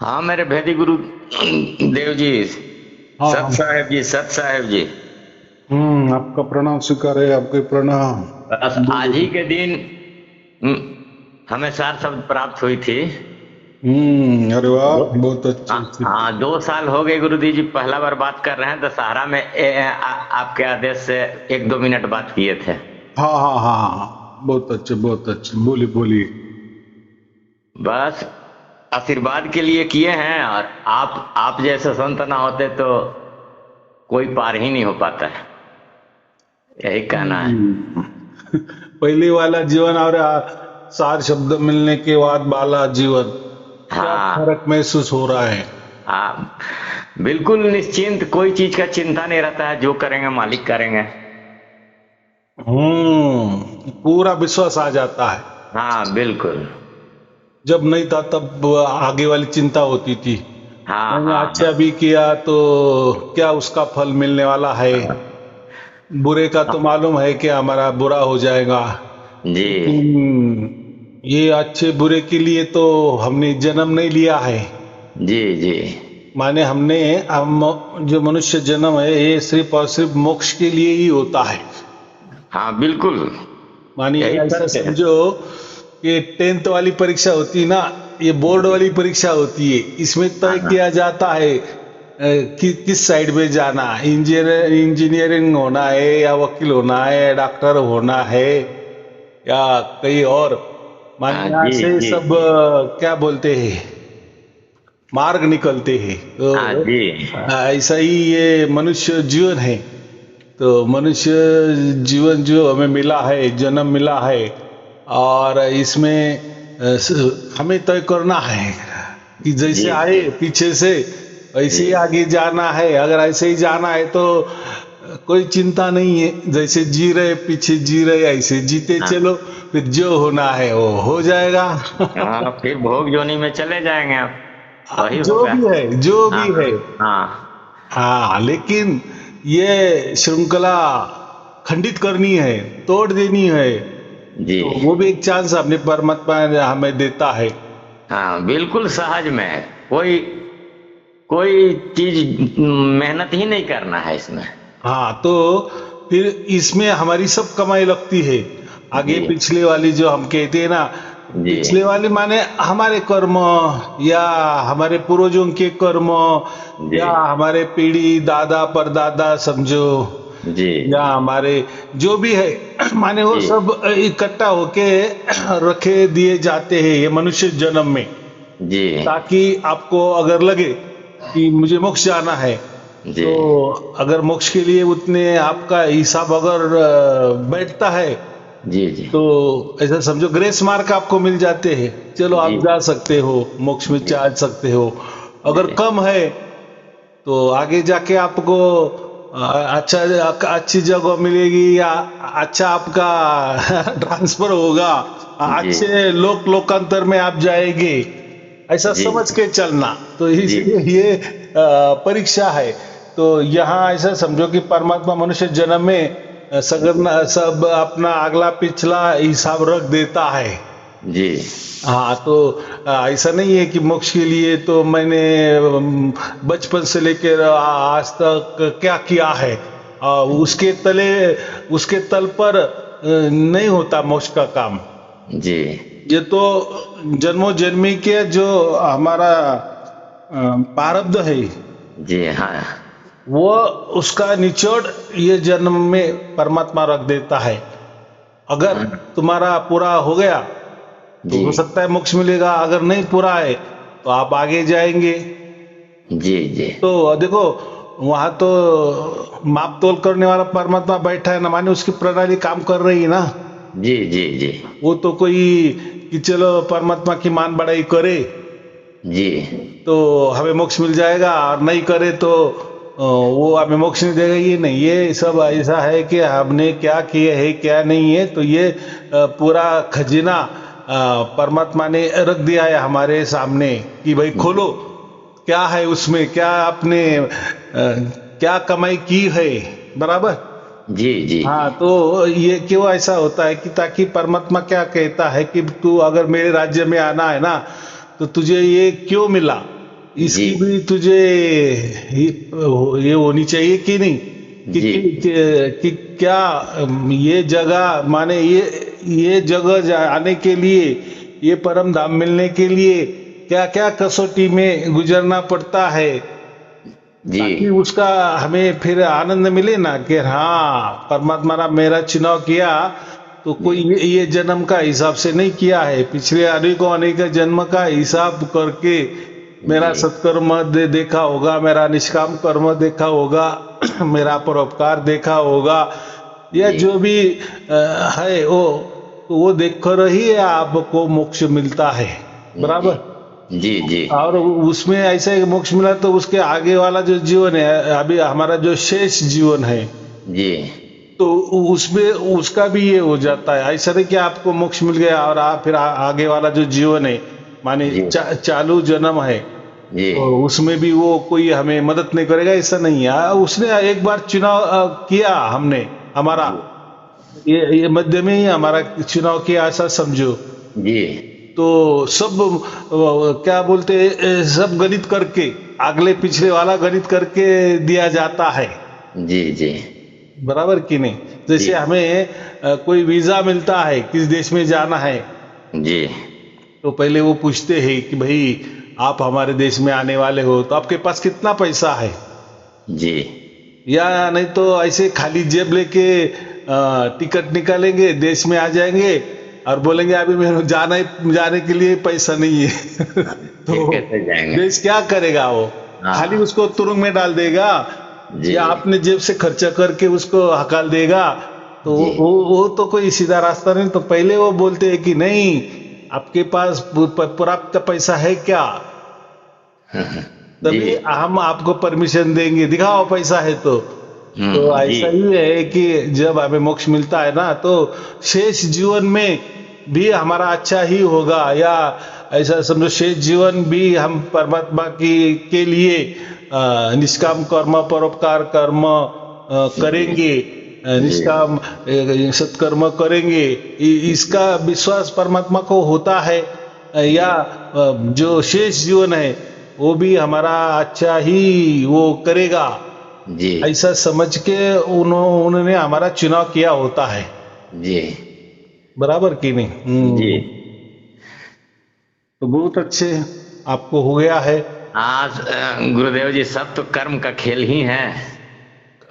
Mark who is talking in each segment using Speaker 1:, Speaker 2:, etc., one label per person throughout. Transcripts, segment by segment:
Speaker 1: हाँ मेरे भेदी गुरु देव जी,
Speaker 2: हाँ
Speaker 1: सत
Speaker 2: हाँ।
Speaker 1: साहेब जी, सत साहेब जी।
Speaker 2: आपका प्रणाम स्वीकार है, आपके प्रणाम।
Speaker 1: बस
Speaker 2: बोलो।
Speaker 1: आज ही के दिन हम्म, हमें सार शब्द प्राप्त हुई थी।
Speaker 2: अरे वाह,
Speaker 1: दो,
Speaker 2: बहुत अच्छी अच्छी।
Speaker 1: हाँ 2 साल हो गए गुरुजी जी, पहला बार बात कर रहे हैं दशहरा में। आपके आदेश से 1-2 मिनट बात किए थे।
Speaker 2: हाँ हाँ हाँ हाँ हाँ। बहुत अच्छे बहुत अच्छे, बोलिए बोलिए।
Speaker 1: बस आशीर्वाद के लिए किए हैं, और आप जैसे संत ना होते तो कोई पार ही नहीं हो पाता है, यही कहना है।
Speaker 2: हम्म। पहले वाला जीवन और सार शब्द मिलने के बाद वाला जीवन, क्या
Speaker 1: हाँ
Speaker 2: फर्क महसूस हो रहा है?
Speaker 1: हाँ, बिल्कुल निश्चिंत, कोई चीज का चिंता नहीं रहता है, जो करेंगे मालिक करेंगे।
Speaker 2: पूरा विश्वास आ जाता है।
Speaker 1: हाँ बिल्कुल।
Speaker 2: जब नहीं था तब आगे वाली चिंता होती थी।
Speaker 1: हाँ
Speaker 2: मैंने
Speaker 1: हाँ
Speaker 2: अच्छा भी किया तो क्या उसका फल मिलने वाला है?
Speaker 1: हाँ।
Speaker 2: बुरे का तो मालूम है कि हमारा बुरा हो जाएगा।
Speaker 1: जी
Speaker 2: लेकिन ये अच्छे बुरे के लिए तो हमने जन्म नहीं लिया है।
Speaker 1: जी जी।
Speaker 2: माने हम जो मनुष्य जन्म है ये सिर्फ और सिर्फ मोक्ष के लिए ही होता है।
Speaker 1: हाँ बिल्कुल,
Speaker 2: मानिए
Speaker 1: यही
Speaker 2: ऐसा
Speaker 1: सत्य है।
Speaker 2: समझो कि 10th वाली परीक्षा होती है ना, ये बोर्ड वाली परीक्षा होती है। इसमें तय
Speaker 1: हाँ
Speaker 2: किया जाता है कि किस साइड में जाना, इंजीनियरिंग होना है या वकील होना है, डॉक्टर होना है या कहीं और। माने
Speaker 1: हाँ।
Speaker 2: यहाँ
Speaker 1: जी
Speaker 2: से
Speaker 1: जी
Speaker 2: सब
Speaker 1: जी।
Speaker 2: क्या बोलते हैं, मार्ग निकलते हैं।
Speaker 1: हाँ
Speaker 2: तो
Speaker 1: जी
Speaker 2: ऐसा ही ये मनुष्य जीवन है। तो मनुष्य जीवन जो हमें मिला है, जन्म मिला है, और इसमें हमें तय करना है कि
Speaker 1: जी
Speaker 2: जैसे आए
Speaker 1: जी
Speaker 2: पीछे से वैसे ही
Speaker 1: जी
Speaker 2: आगे जाना है। अगर ऐसे ही जाना है तो कोई चिंता नहीं है। जैसे जी रहे पीछे जी रहे ऐसे जीते
Speaker 1: हाँ
Speaker 2: चलो, फिर जो होना है वो हो जाएगा।
Speaker 1: हाँ, फिर भोग जोनी में चले जाएंगे आप, वही
Speaker 2: जो
Speaker 1: होगा।
Speaker 2: भी है जो
Speaker 1: हाँ
Speaker 2: भी है।
Speaker 1: हाँ।
Speaker 2: हाँ, लेकिन ये श्रृंखला खंडित करनी है, तोड़ देनी है।
Speaker 1: जी
Speaker 2: तो वो भी एक चांस अपने परमात्मा हमें देता है।
Speaker 1: हाँ बिल्कुल, सहज में है। कोई कोई चीज मेहनत ही नहीं करना है इसमें।
Speaker 2: हाँ, तो फिर इसमें हमारी सब कमाई लगती है। आगे
Speaker 1: जी
Speaker 2: पिछले वाली जो हम कहते हैं ना,
Speaker 1: जी
Speaker 2: पिछले वाली माने हमारे कर्म, या हमारे पूर्वजों के कर्म,
Speaker 1: जी
Speaker 2: या हमारे पीढ़ी दादा परदादा समझो,
Speaker 1: जी
Speaker 2: या हमारे जो भी है, माने वो
Speaker 1: जी
Speaker 2: सब इकट्ठा होके रखे दिए जाते हैं ये मनुष्य जन्म में।
Speaker 1: जी
Speaker 2: ताकि आपको अगर लगे कि मुझे मोक्ष जाना है,
Speaker 1: जी
Speaker 2: तो अगर मोक्ष के लिए उतने आपका हिसाब अगर बैठता है,
Speaker 1: जी जी
Speaker 2: तो ऐसा समझो ग्रेस मार्क आपको मिल जाते हैं। चलो
Speaker 1: जी
Speaker 2: आप जा सकते हो, मोक्ष में
Speaker 1: जी
Speaker 2: जा सकते हो। अगर
Speaker 1: जी
Speaker 2: कम है तो आगे जाके आपको अच्छा अच्छी जगह मिलेगी, या अच्छा आपका ट्रांसफर होगा,
Speaker 1: जी
Speaker 2: अच्छे लोकांतर में आप जाएंगे। ऐसा
Speaker 1: जी
Speaker 2: समझ के चलना, तो
Speaker 1: जी
Speaker 2: इसलिए ये परीक्षा है। तो यहाँ ऐसा समझो कि परमात्मा मनुष्य जन्म में सब अपना अगला पिछला हिसाब रख देता है।
Speaker 1: जी
Speaker 2: हाँ, तो ऐसा नहीं है कि मोक्ष के लिए तो मैंने बचपन से लेकर आज तक क्या किया है, उसके तल पर नहीं होता मोक्ष का काम।
Speaker 1: जी
Speaker 2: ये तो जन्मों जन्मी के जो हमारा प्रारब्ध है,
Speaker 1: जी हाँ
Speaker 2: वो उसका निचोड़ ये जन्म में परमात्मा रख देता है। अगर
Speaker 1: हाँ।
Speaker 2: तुम्हारा पूरा हो गया तो
Speaker 1: जी
Speaker 2: हो सकता है मोक्ष मिलेगा, अगर नहीं पूरा है तो आप आगे जाएंगे।
Speaker 1: जी जी
Speaker 2: तो देखो, वहां तो माप तोल करने वाला परमात्मा बैठा है ना, माने उसकी प्रणाली काम कर रही है ना।
Speaker 1: जी जी जी
Speaker 2: वो तो कोई कि चलो परमात्मा की मान बढ़ाई करे
Speaker 1: जी
Speaker 2: तो हमें मोक्ष मिल जाएगा, और नहीं करे तो वो हमें मोक्ष नहीं देगा। ये नहीं, ये सब ऐसा है कि हमने क्या किए है क्या नहीं है। तो ये पूरा खजीना परमात्मा ने रख दिया है हमारे सामने कि भाई खोलो, क्या है उसमें, क्या आपने क्या कमाई की है, बराबर।
Speaker 1: जी जी
Speaker 2: हाँ, तो ये क्यों ऐसा होता है कि ताकि परमात्मा क्या कहता है कि तू अगर मेरे राज्य में आना है ना, तो तुझे ये क्यों मिला, इसकी
Speaker 1: जी
Speaker 2: भी तुझे ये होनी चाहिए कि नहीं,
Speaker 1: जी
Speaker 2: कि क्या ये जगह माने ये जगह जाने के लिए, ये परम धाम मिलने के लिए क्या क्या कसौटी में गुजरना पड़ता है,
Speaker 1: जी
Speaker 2: ताकि उसका हमें फिर आनंद मिले ना कि हाँ परमात्मा ने मेरा चुनाव किया तो कोई
Speaker 1: जी
Speaker 2: ये जन्म का हिसाब से नहीं किया है, पिछले अनेकों अनेक जन्म का हिसाब करके मेरा
Speaker 1: जी
Speaker 2: सत्कर्म देखा होगा, मेरा निष्काम कर्म देखा होगा, मेरा परोपकार देखा होगा, या
Speaker 1: जी
Speaker 2: जो भी है वो देख कर ही आपको मोक्ष मिलता है।
Speaker 1: जी
Speaker 2: बराबर।
Speaker 1: जी जी
Speaker 2: और उसमें ऐसा एक मोक्ष मिला तो उसके आगे वाला जो जीवन है, अभी हमारा जो शेष जीवन है,
Speaker 1: जी
Speaker 2: तो उसमें उसका भी ये हो जाता है। ऐसा नहीं कि आपको मोक्ष मिल गया और आप फिर आगे वाला जो जीवन है माने
Speaker 1: जी
Speaker 2: चालू जन्म है,
Speaker 1: जी
Speaker 2: तो उसमें भी वो कोई हमें मदद नहीं करेगा, ऐसा नहीं है। उसने एक बार चुनाव किया, हमने हमारा
Speaker 1: जी
Speaker 2: ये मध्य में ही हमारा चुनाव किया, ऐसा समझो।
Speaker 1: जी
Speaker 2: तो सब क्या बोलते सब गणित करके, अगले पिछले वाला गणित करके दिया जाता है।
Speaker 1: जी जी
Speaker 2: बराबर कि नहीं।
Speaker 1: जी
Speaker 2: जैसे हमें कोई वीजा मिलता है किस देश में जाना है,
Speaker 1: जी
Speaker 2: तो पहले वो पूछते हैं कि भाई आप हमारे देश में आने वाले हो तो आपके पास कितना पैसा है,
Speaker 1: जी
Speaker 2: या नहीं तो ऐसे खाली जेब लेके टिकट निकालेंगे, देश में आ जाएंगे और बोलेंगे अभी मेरे जाने के लिए पैसा नहीं है।
Speaker 1: फिर
Speaker 2: तो
Speaker 1: कैसे जाएंगे?
Speaker 2: देश क्या करेगा वो, खाली
Speaker 1: हाँ
Speaker 2: उसको तुरुंग में डाल देगा,
Speaker 1: जी
Speaker 2: या अपने जेब से खर्चा करके उसको हकाल देगा। तो
Speaker 1: जी
Speaker 2: वो तो कोई सीधा रास्ता नहीं। तो पहले वो बोलते हैं कि नहीं, आपके पास पर्याप्त पैसा है क्या,
Speaker 1: जी
Speaker 2: तभी हम आपको परमिशन देंगे, दिखाओ पैसा है तो
Speaker 1: जी
Speaker 2: ऐसा ही है कि जब हमें मोक्ष मिलता है ना, तो शेष जीवन में भी हमारा अच्छा ही होगा, या ऐसा समझो शेष जीवन भी हम परमात्मा की के लिए निष्काम कर्म परोपकार कर्म करेंगे,
Speaker 1: जी
Speaker 2: निष्काम सत्कर्म करेंगे। इसका विश्वास परमात्मा को होता है, या जो शेष जीवन है वो भी हमारा अच्छा ही वो करेगा,
Speaker 1: जी
Speaker 2: ऐसा समझ के उन्होंने हमारा चुनाव किया होता है।
Speaker 1: जी
Speaker 2: बराबर कि नहीं।
Speaker 1: जी
Speaker 2: तो बहुत अच्छे आपको हो गया है।
Speaker 1: आज गुरुदेव जी सब तो कर्म का खेल ही है,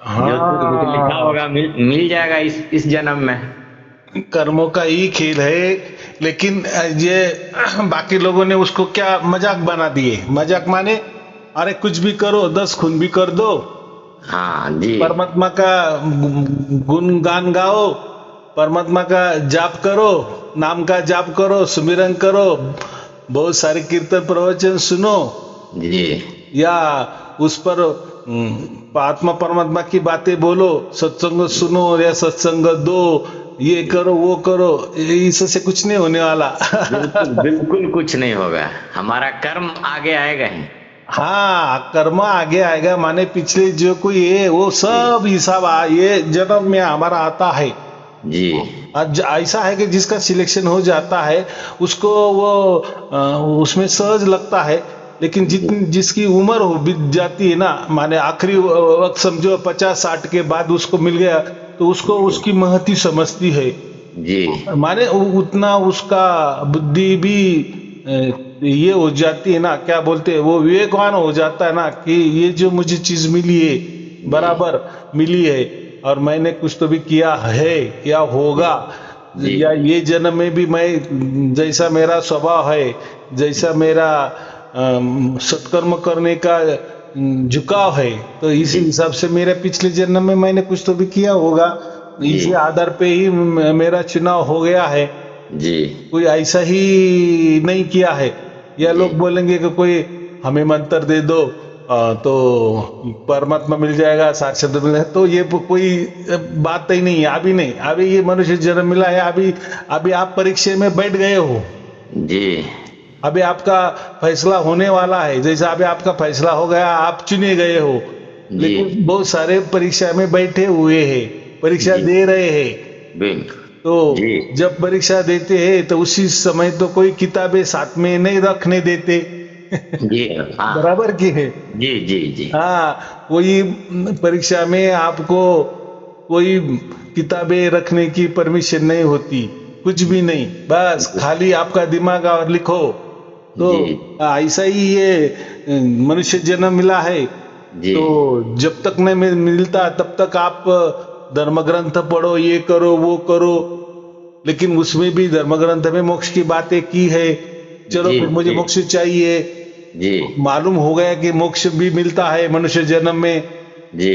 Speaker 1: जो कुछ लिखा
Speaker 2: हाँ,
Speaker 1: होगा मिल जाएगा इस जन्म में।
Speaker 2: कर्मों का ही खेल है, लेकिन ये बाकी लोगों ने उसको क्या मजाक बना दिए। मजाक माने अरे कुछ भी करो, 10 खून भी कर दो,
Speaker 1: हाँ जी
Speaker 2: परमात्मा का गुणगान गाओ, परमात्मा का जाप करो, नाम का जाप करो, सुमिरन करो, बहुत सारे कीर्तन प्रवचन सुनो,
Speaker 1: जी
Speaker 2: या उस पर आत्मा परमात्मा की बातें बोलो, सत्संग सुनो या सत्संग दो, ये करो वो करो, इससे कुछ नहीं होने वाला।
Speaker 1: बिल्कुल बिल्कुल कुछ नहीं होगा, हमारा कर्म आगे आएगा ही।
Speaker 2: हाँ, कर्म आगे आएगा, माने पिछले जो कोई है वो सब हिसाब ये जन्म में हमारा आता है।
Speaker 1: जी
Speaker 2: आज ऐसा है कि जिसका सिलेक्शन हो जाता है उसको वो उसमें सहज लगता है, लेकिन जितनी जिसकी उम्र हो बीत जाती है ना, माने आखिरी वक्त समझो 50-60 के बाद उसको मिल गया, तो उसको उसकी महती समझती है।
Speaker 1: जी
Speaker 2: माने उतना उसका बुद्धि भी ये हो जाती है ना, क्या बोलते हैं, वो विवेकवान हो जाता है ना कि ये जो मुझे चीज मिली है बराबर मिली है, और मैंने कुछ तो भी किया है या होगा,
Speaker 1: जी
Speaker 2: या ये जन्म में भी मैं जैसा मेरा स्वभाव है, जैसा मेरा सत्कर्म करने का झुकाव है, तो इसी हिसाब से मेरे पिछले जन्म में मैंने कुछ तो भी किया होगा,
Speaker 1: जी
Speaker 2: इसी आधार पे ही मेरा चुनाव हो गया है।
Speaker 1: जी
Speaker 2: कोई ऐसा ही नहीं किया है। या
Speaker 1: जी
Speaker 2: लोग बोलेंगे कि कोई हमें मंत्र दे दो तो परमात्मा मिल जाएगा, साक्षात मिल जाएगा, तो ये कोई बात ही नहीं है। अभी नहीं, अभी ये मनुष्य जन्म मिला है, अभी आप परीक्षा में बैठ गए हो,
Speaker 1: जी
Speaker 2: अभी आपका फैसला होने वाला है। जैसा अभी आपका फैसला हो गया, आप चुने गए हो,
Speaker 1: जी
Speaker 2: लेकिन बहुत सारे परीक्षा में बैठे हुए हैं, परीक्षा
Speaker 1: जी
Speaker 2: दे रहे हैं।
Speaker 1: बिल्कुल
Speaker 2: तो
Speaker 1: जी
Speaker 2: जब परीक्षा देते हैं तो उसी समय तो कोई किताबें साथ में नहीं रखने देते,
Speaker 1: जी हाँ।
Speaker 2: बराबर की है।
Speaker 1: जी जी जी
Speaker 2: हाँ, कोई परीक्षा में आपको कोई किताबें रखने की परमिशन नहीं होती, कुछ भी नहीं, बस खाली आपका दिमाग और लिखो। तो
Speaker 1: जी
Speaker 2: ऐसा ही ये मनुष्य जन्म मिला है।
Speaker 1: जी
Speaker 2: तो जब तक नहीं मिलता तब तक आप धर्म ग्रंथ पढ़ो, ये करो वो करो, लेकिन उसमें भी धर्म ग्रंथ में मोक्ष की बातें की है। चलो
Speaker 1: जी
Speaker 2: फिर मुझे
Speaker 1: जी
Speaker 2: मोक्ष चाहिए,
Speaker 1: जी
Speaker 2: मालूम हो गया कि मोक्ष भी मिलता है मनुष्य जन्म में,
Speaker 1: जी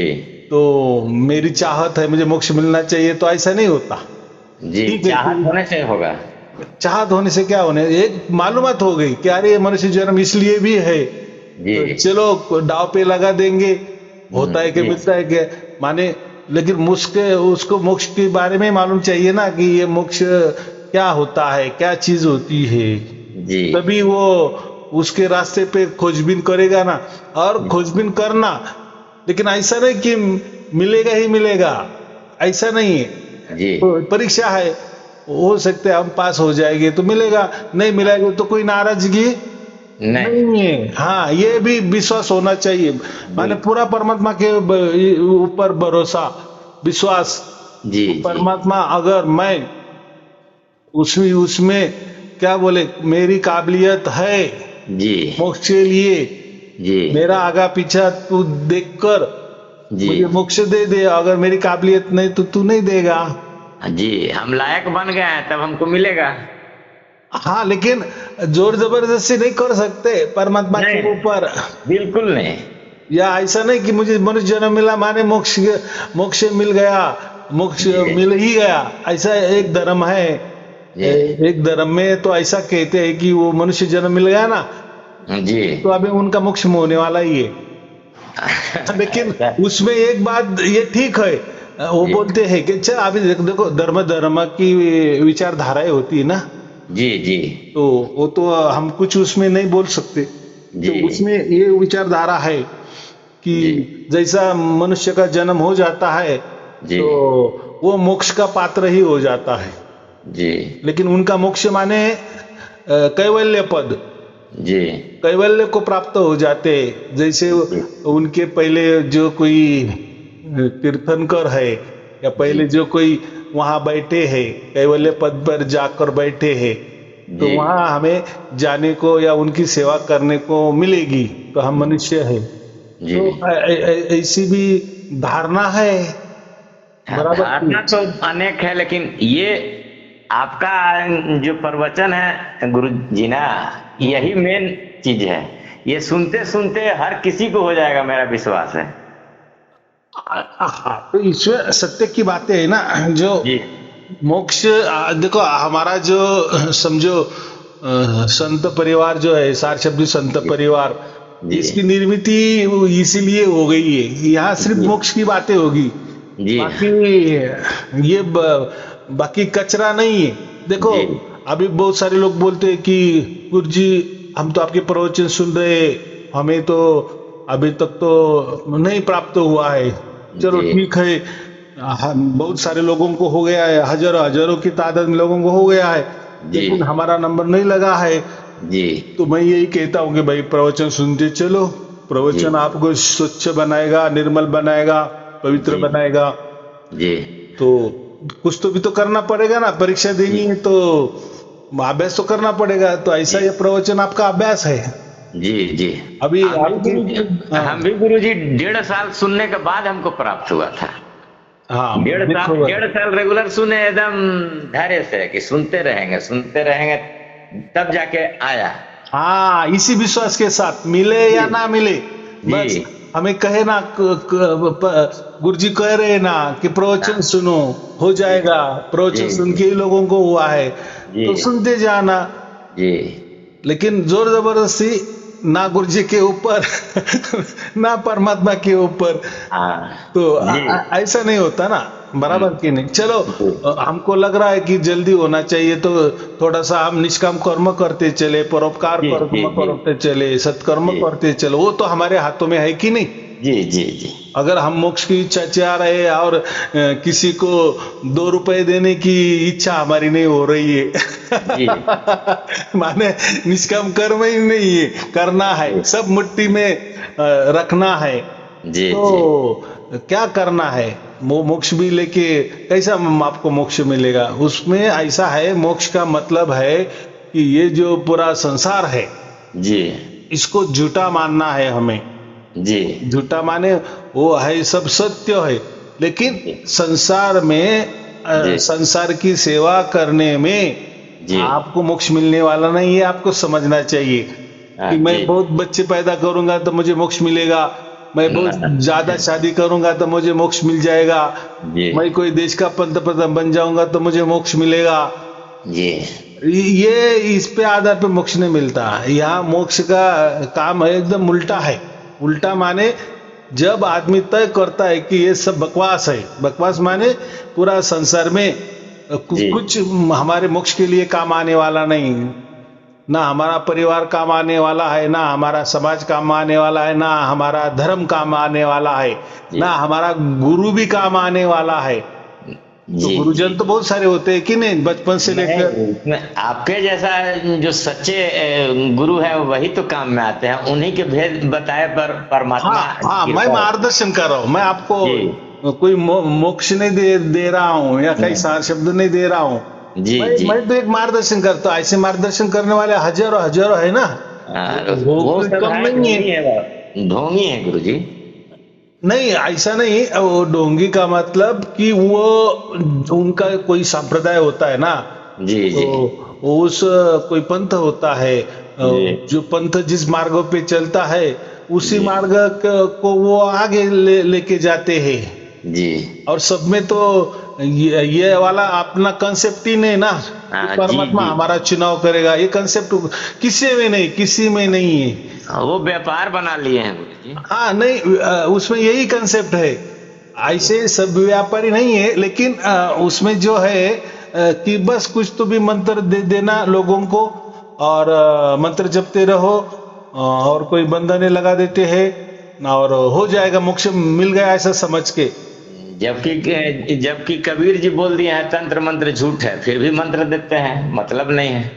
Speaker 2: तो मेरी चाहत है मुझे मोक्ष मिलना चाहिए, तो ऐसा नहीं होता।
Speaker 1: जी।
Speaker 2: ठीक है,
Speaker 1: चाहत होने से होगा।
Speaker 2: चाहत होने से क्या होने, एक मालूमात हो गई कि अरे ये मनुष्य जन्म इसलिए भी है,
Speaker 1: जी
Speaker 2: तो चलो दाव पे लगा देंगे, होता है कि
Speaker 1: जी
Speaker 2: मिलता है क्या माने। लेकिन मुझके उसको मोक्ष के बारे में मालूम चाहिए ना कि ये मोक्ष क्या होता है, क्या चीज होती है,
Speaker 1: जी
Speaker 2: तभी वो उसके रास्ते पे खोजबीन करेगा ना। और खोजबीन करना, लेकिन ऐसा नहीं कि मिलेगा ही मिलेगा, ऐसा नहीं है।
Speaker 1: जी
Speaker 2: तो परीक्षा है, हो सकता है हम पास हो जाएंगे तो मिलेगा, नहीं मिलेगा तो कोई नाराजगी
Speaker 1: नहीं।
Speaker 2: नहीं है। हाँ, ये भी विश्वास होना चाहिए, माने पूरा परमात्मा के ऊपर भरोसा, विश्वास।
Speaker 1: जी जी
Speaker 2: परमात्मा अगर मैं उसमें उसमें क्या बोले, मेरी काबिलियत है
Speaker 1: जी
Speaker 2: मोक्ष के लिए,
Speaker 1: जी
Speaker 2: मेरा आगा पीछा तू देखकर
Speaker 1: जी
Speaker 2: मुझे मोक्ष दे दे, अगर मेरी काबिलियत नहीं तो तू नहीं देगा।
Speaker 1: जी। हम लायक बन गए हैं तब हमको मिलेगा।
Speaker 2: हाँ, लेकिन जोर जबरदस्ती नहीं कर सकते परमात्मा के
Speaker 1: नहीं,
Speaker 2: ऊपर।
Speaker 1: बिल्कुल नहीं।
Speaker 2: या ऐसा नहीं कि मुझे मनुष्य जन्म मिला माने मोक्ष मोक्ष मिल गया, मोक्ष
Speaker 1: जी
Speaker 2: मिल ही गया, ऐसा एक धर्म है।
Speaker 1: जी
Speaker 2: एक धर्म में तो ऐसा कहते हैं कि वो मनुष्य जन्म मिल गया ना,
Speaker 1: जी।
Speaker 2: तो अभी उनका मोक्ष होने वाला ही है। लेकिन
Speaker 1: ऐसा।
Speaker 2: उसमें एक बात ये ठीक है, वो
Speaker 1: जी
Speaker 2: बोलते हैं कि अच्छा अभी देखो धर्म धर्म की विचारधाराएं होती है ना,
Speaker 1: जी जी
Speaker 2: तो वो तो हम कुछ उसमें नहीं बोल सकते। तो
Speaker 1: जी
Speaker 2: उसमें ये विचारधारा है कि
Speaker 1: जी
Speaker 2: जैसा मनुष्य का जन्म हो जाता है
Speaker 1: जी
Speaker 2: तो वो मोक्ष का पात्र ही हो जाता है।
Speaker 1: जी
Speaker 2: लेकिन उनका मोक्ष माने कैवल्य पद,
Speaker 1: जी
Speaker 2: कैवल्य को प्राप्त हो जाते हैं। जैसे
Speaker 1: जी
Speaker 2: उनके पहले जो कोई तीर्थंकर है, या पहले जो कोई वहां बैठे हैं कैवल्य पद पर जाकर बैठे हैं, तो
Speaker 1: जी
Speaker 2: वहां हमें जाने को या उनकी सेवा करने को मिलेगी, तो हम मनुष्य है।
Speaker 1: जी।
Speaker 2: तो ऐसी भी धारणा है,
Speaker 1: हाँ,
Speaker 2: बराबर
Speaker 1: धारणा
Speaker 2: की।
Speaker 1: तो अनेक है, लेकिन ये आपका जो प्रवचन है गुरु जी ना, यही मेन चीज है। ये सुनते सुनते हर किसी को हो जाएगा, मेरा विश्वास है।
Speaker 2: हाँ, तो ईश्वर सत्य की बातें है ना, जो
Speaker 1: जी
Speaker 2: मोक्ष देखो हमारा जो समझो संत परिवार जो है, सार शब्दी संत परिवार,
Speaker 1: जी
Speaker 2: इसकी निर्मित इसीलिए हो गई है, यहाँ सिर्फ
Speaker 1: जी
Speaker 2: मोक्ष की बातें होगी।
Speaker 1: जी
Speaker 2: बाकी ये बाकी कचरा नहीं है। देखो
Speaker 1: जी
Speaker 2: अभी बहुत सारे लोग बोलते हैं कि गुरु जी हम तो आपके प्रवचन सुन रहे, हमें तो अभी तक तो नहीं प्राप्त हुआ है। चलो
Speaker 1: जी
Speaker 2: ठीक है, बहुत सारे लोगों को हो गया है, हजारों हजारों की तादाद में लोगों को हो गया है,
Speaker 1: जी
Speaker 2: लेकिन हमारा नंबर नहीं लगा है।
Speaker 1: जी
Speaker 2: तो मैं यही कहता हूँ कि भाई प्रवचन सुनते चलो, प्रवचन
Speaker 1: जी
Speaker 2: आपको स्वच्छ बनाएगा, निर्मल बनाएगा, पवित्र
Speaker 1: जी
Speaker 2: बनाएगा।
Speaker 1: जी
Speaker 2: तो कुछ तो भी तो करना पड़ेगा ना, परीक्षा देनी है तो अभ्यास तो करना पड़ेगा। तो ऐसा ये प्रवचन आपका अभ्यास है।
Speaker 1: जी जी।
Speaker 2: अभी
Speaker 1: हम भी गुरु जी 1.5 साल सुनने के बाद हमको प्राप्त हुआ था।
Speaker 2: हाँ,
Speaker 1: 1.5 साल रेगुलर सुने एकदम धैर्य से कि सुनते रहेंगे तब जाके आया।
Speaker 2: हाँ, इसी विश्वास के साथ मिले या ना मिले, बस
Speaker 1: जी
Speaker 2: हमें कहे ना, गुरु जी कह रहे हैं ना कि प्रवचन सुनो हो जाएगा, प्रवचन
Speaker 1: जी
Speaker 2: सुन के ही लोगों को हुआ है,
Speaker 1: जी
Speaker 2: तो सुनते जाना।
Speaker 1: जी
Speaker 2: लेकिन जोर जबरदस्ती ना गुरु जी के ऊपर ना परमात्मा के ऊपर,
Speaker 1: हाँ
Speaker 2: तो
Speaker 1: जी
Speaker 2: ऐसा नहीं होता ना, बराबर की नहीं। चलो
Speaker 1: जी
Speaker 2: हमको लग रहा है कि जल्दी होना चाहिए, तो थोड़ा सा हम निष्काम कर्म करते चले, परोपकार
Speaker 1: जी
Speaker 2: कर्म
Speaker 1: जी जी
Speaker 2: करते चले, सत्कर्म
Speaker 1: जी
Speaker 2: करते चले, वो तो हमारे हाथों में है कि नहीं।
Speaker 1: जी जी जी
Speaker 2: अगर हम मोक्ष की इच्छा चाह रहे हैं और किसी को 2 रुपए देने की इच्छा हमारी नहीं हो रही है
Speaker 1: जी
Speaker 2: माने निष्काम कर्म ही नहीं है, करना है, सब मुट्ठी में रखना है।
Speaker 1: जी जी
Speaker 2: तो क्या करना है? मोक्ष भी लेके कैसा आपको मोक्ष मिलेगा? उसमें ऐसा है, मोक्ष का मतलब है कि ये जो पूरा संसार है
Speaker 1: जी
Speaker 2: इसको झूठा मानना है हमें।
Speaker 1: जी
Speaker 2: झूठा माने वो है सब सत्य है, लेकिन संसार में
Speaker 1: जी
Speaker 2: संसार की सेवा करने में
Speaker 1: जी
Speaker 2: आपको मोक्ष मिलने वाला नहीं है। आपको समझना चाहिए
Speaker 1: हाँ,
Speaker 2: कि मैं
Speaker 1: जी
Speaker 2: बहुत बच्चे पैदा करूंगा तो मुझे मोक्ष मिलेगा, मैं बहुत ज्यादा शादी करूंगा तो मुझे मोक्ष मिल जाएगा,
Speaker 1: जी
Speaker 2: मैं कोई देश का पंतप्रधान बन जाऊंगा तो मुझे मोक्ष मिलेगा।
Speaker 1: जी
Speaker 2: ये इस पे आधार पे मोक्ष नहीं मिलता। यहाँ मोक्ष का काम है एकदम उल्टा है। उल्टा माने जब आदमी तय करता है कि ये सब बकवास है, बकवास माने पूरा संसार में
Speaker 1: जी
Speaker 2: कुछ हमारे मोक्ष के लिए काम आने वाला नहीं, ना हमारा परिवार काम आने वाला है, ना हमारा समाज काम आने वाला है, ना हमारा धर्म काम आने वाला है,
Speaker 1: जी
Speaker 2: ना हमारा गुरु भी काम आने वाला है। तो
Speaker 1: जी
Speaker 2: गुरुजन तो बहुत सारे होते हैं कि नहीं, बचपन से लेकर।
Speaker 1: मैं आपके जैसा जो सच्चे गुरु है वही तो काम में आते हैं, उन्हीं के भेद बताए पर परमात्मा
Speaker 2: हाँ, मैं
Speaker 1: कृपा।
Speaker 2: मार्गदर्शन कर रहा हूँ, मैं आपको
Speaker 1: जी
Speaker 2: कोई मोक्ष नहीं दे रहा हूँ या कई सार शब्द नहीं दे रहा हूँ।
Speaker 1: जी जी
Speaker 2: मैं तो एक मार्गदर्शन करता हूँ। ऐसे मार्गदर्शन करने वाले हजारों हजारों है ना, वो
Speaker 1: वो
Speaker 2: कोई
Speaker 1: सब
Speaker 2: कम
Speaker 1: है,
Speaker 2: नहीं है।
Speaker 1: ढोंगी है, ढोंगी है गुरु जी।
Speaker 2: नहीं, ऐसा नहीं। वो ढोंगी का मतलब कि वो उनका कोई संप्रदाय होता है ना,
Speaker 1: जी जी
Speaker 2: तो उस कोई पंथ होता है,
Speaker 1: जी
Speaker 2: जो पंथ जिस मार्ग पे चलता है उसी
Speaker 1: जी
Speaker 2: मार्ग को वो आगे लेके जाते हैं।
Speaker 1: जी
Speaker 2: और सब में तो ये वाला अपना कंसेप्ट ही नहीं ना कि
Speaker 1: हाँ, जी
Speaker 2: परमात्मा
Speaker 1: जी
Speaker 2: हमारा चुनाव करेगा, ये कंसेप्ट किसी में नहीं है।
Speaker 1: वो व्यापार बना लिए हैं गुरु जी।
Speaker 2: हाँ नहीं, उसमें यही कंसेप्ट है। ऐसे सब व्यापारी नहीं है, लेकिन उसमें जो है कि बस कुछ तो भी मंत्र दे देना लोगों को, और मंत्र जपते रहो, और कोई बंधने लगा देते हैं और हो जाएगा, मोक्ष मिल गया ऐसा समझ के।
Speaker 1: जबकि कबीर जी बोल दिए हैं तंत्र मंत्र झूठ है, फिर भी मंत्र देते हैं, मतलब नहीं है।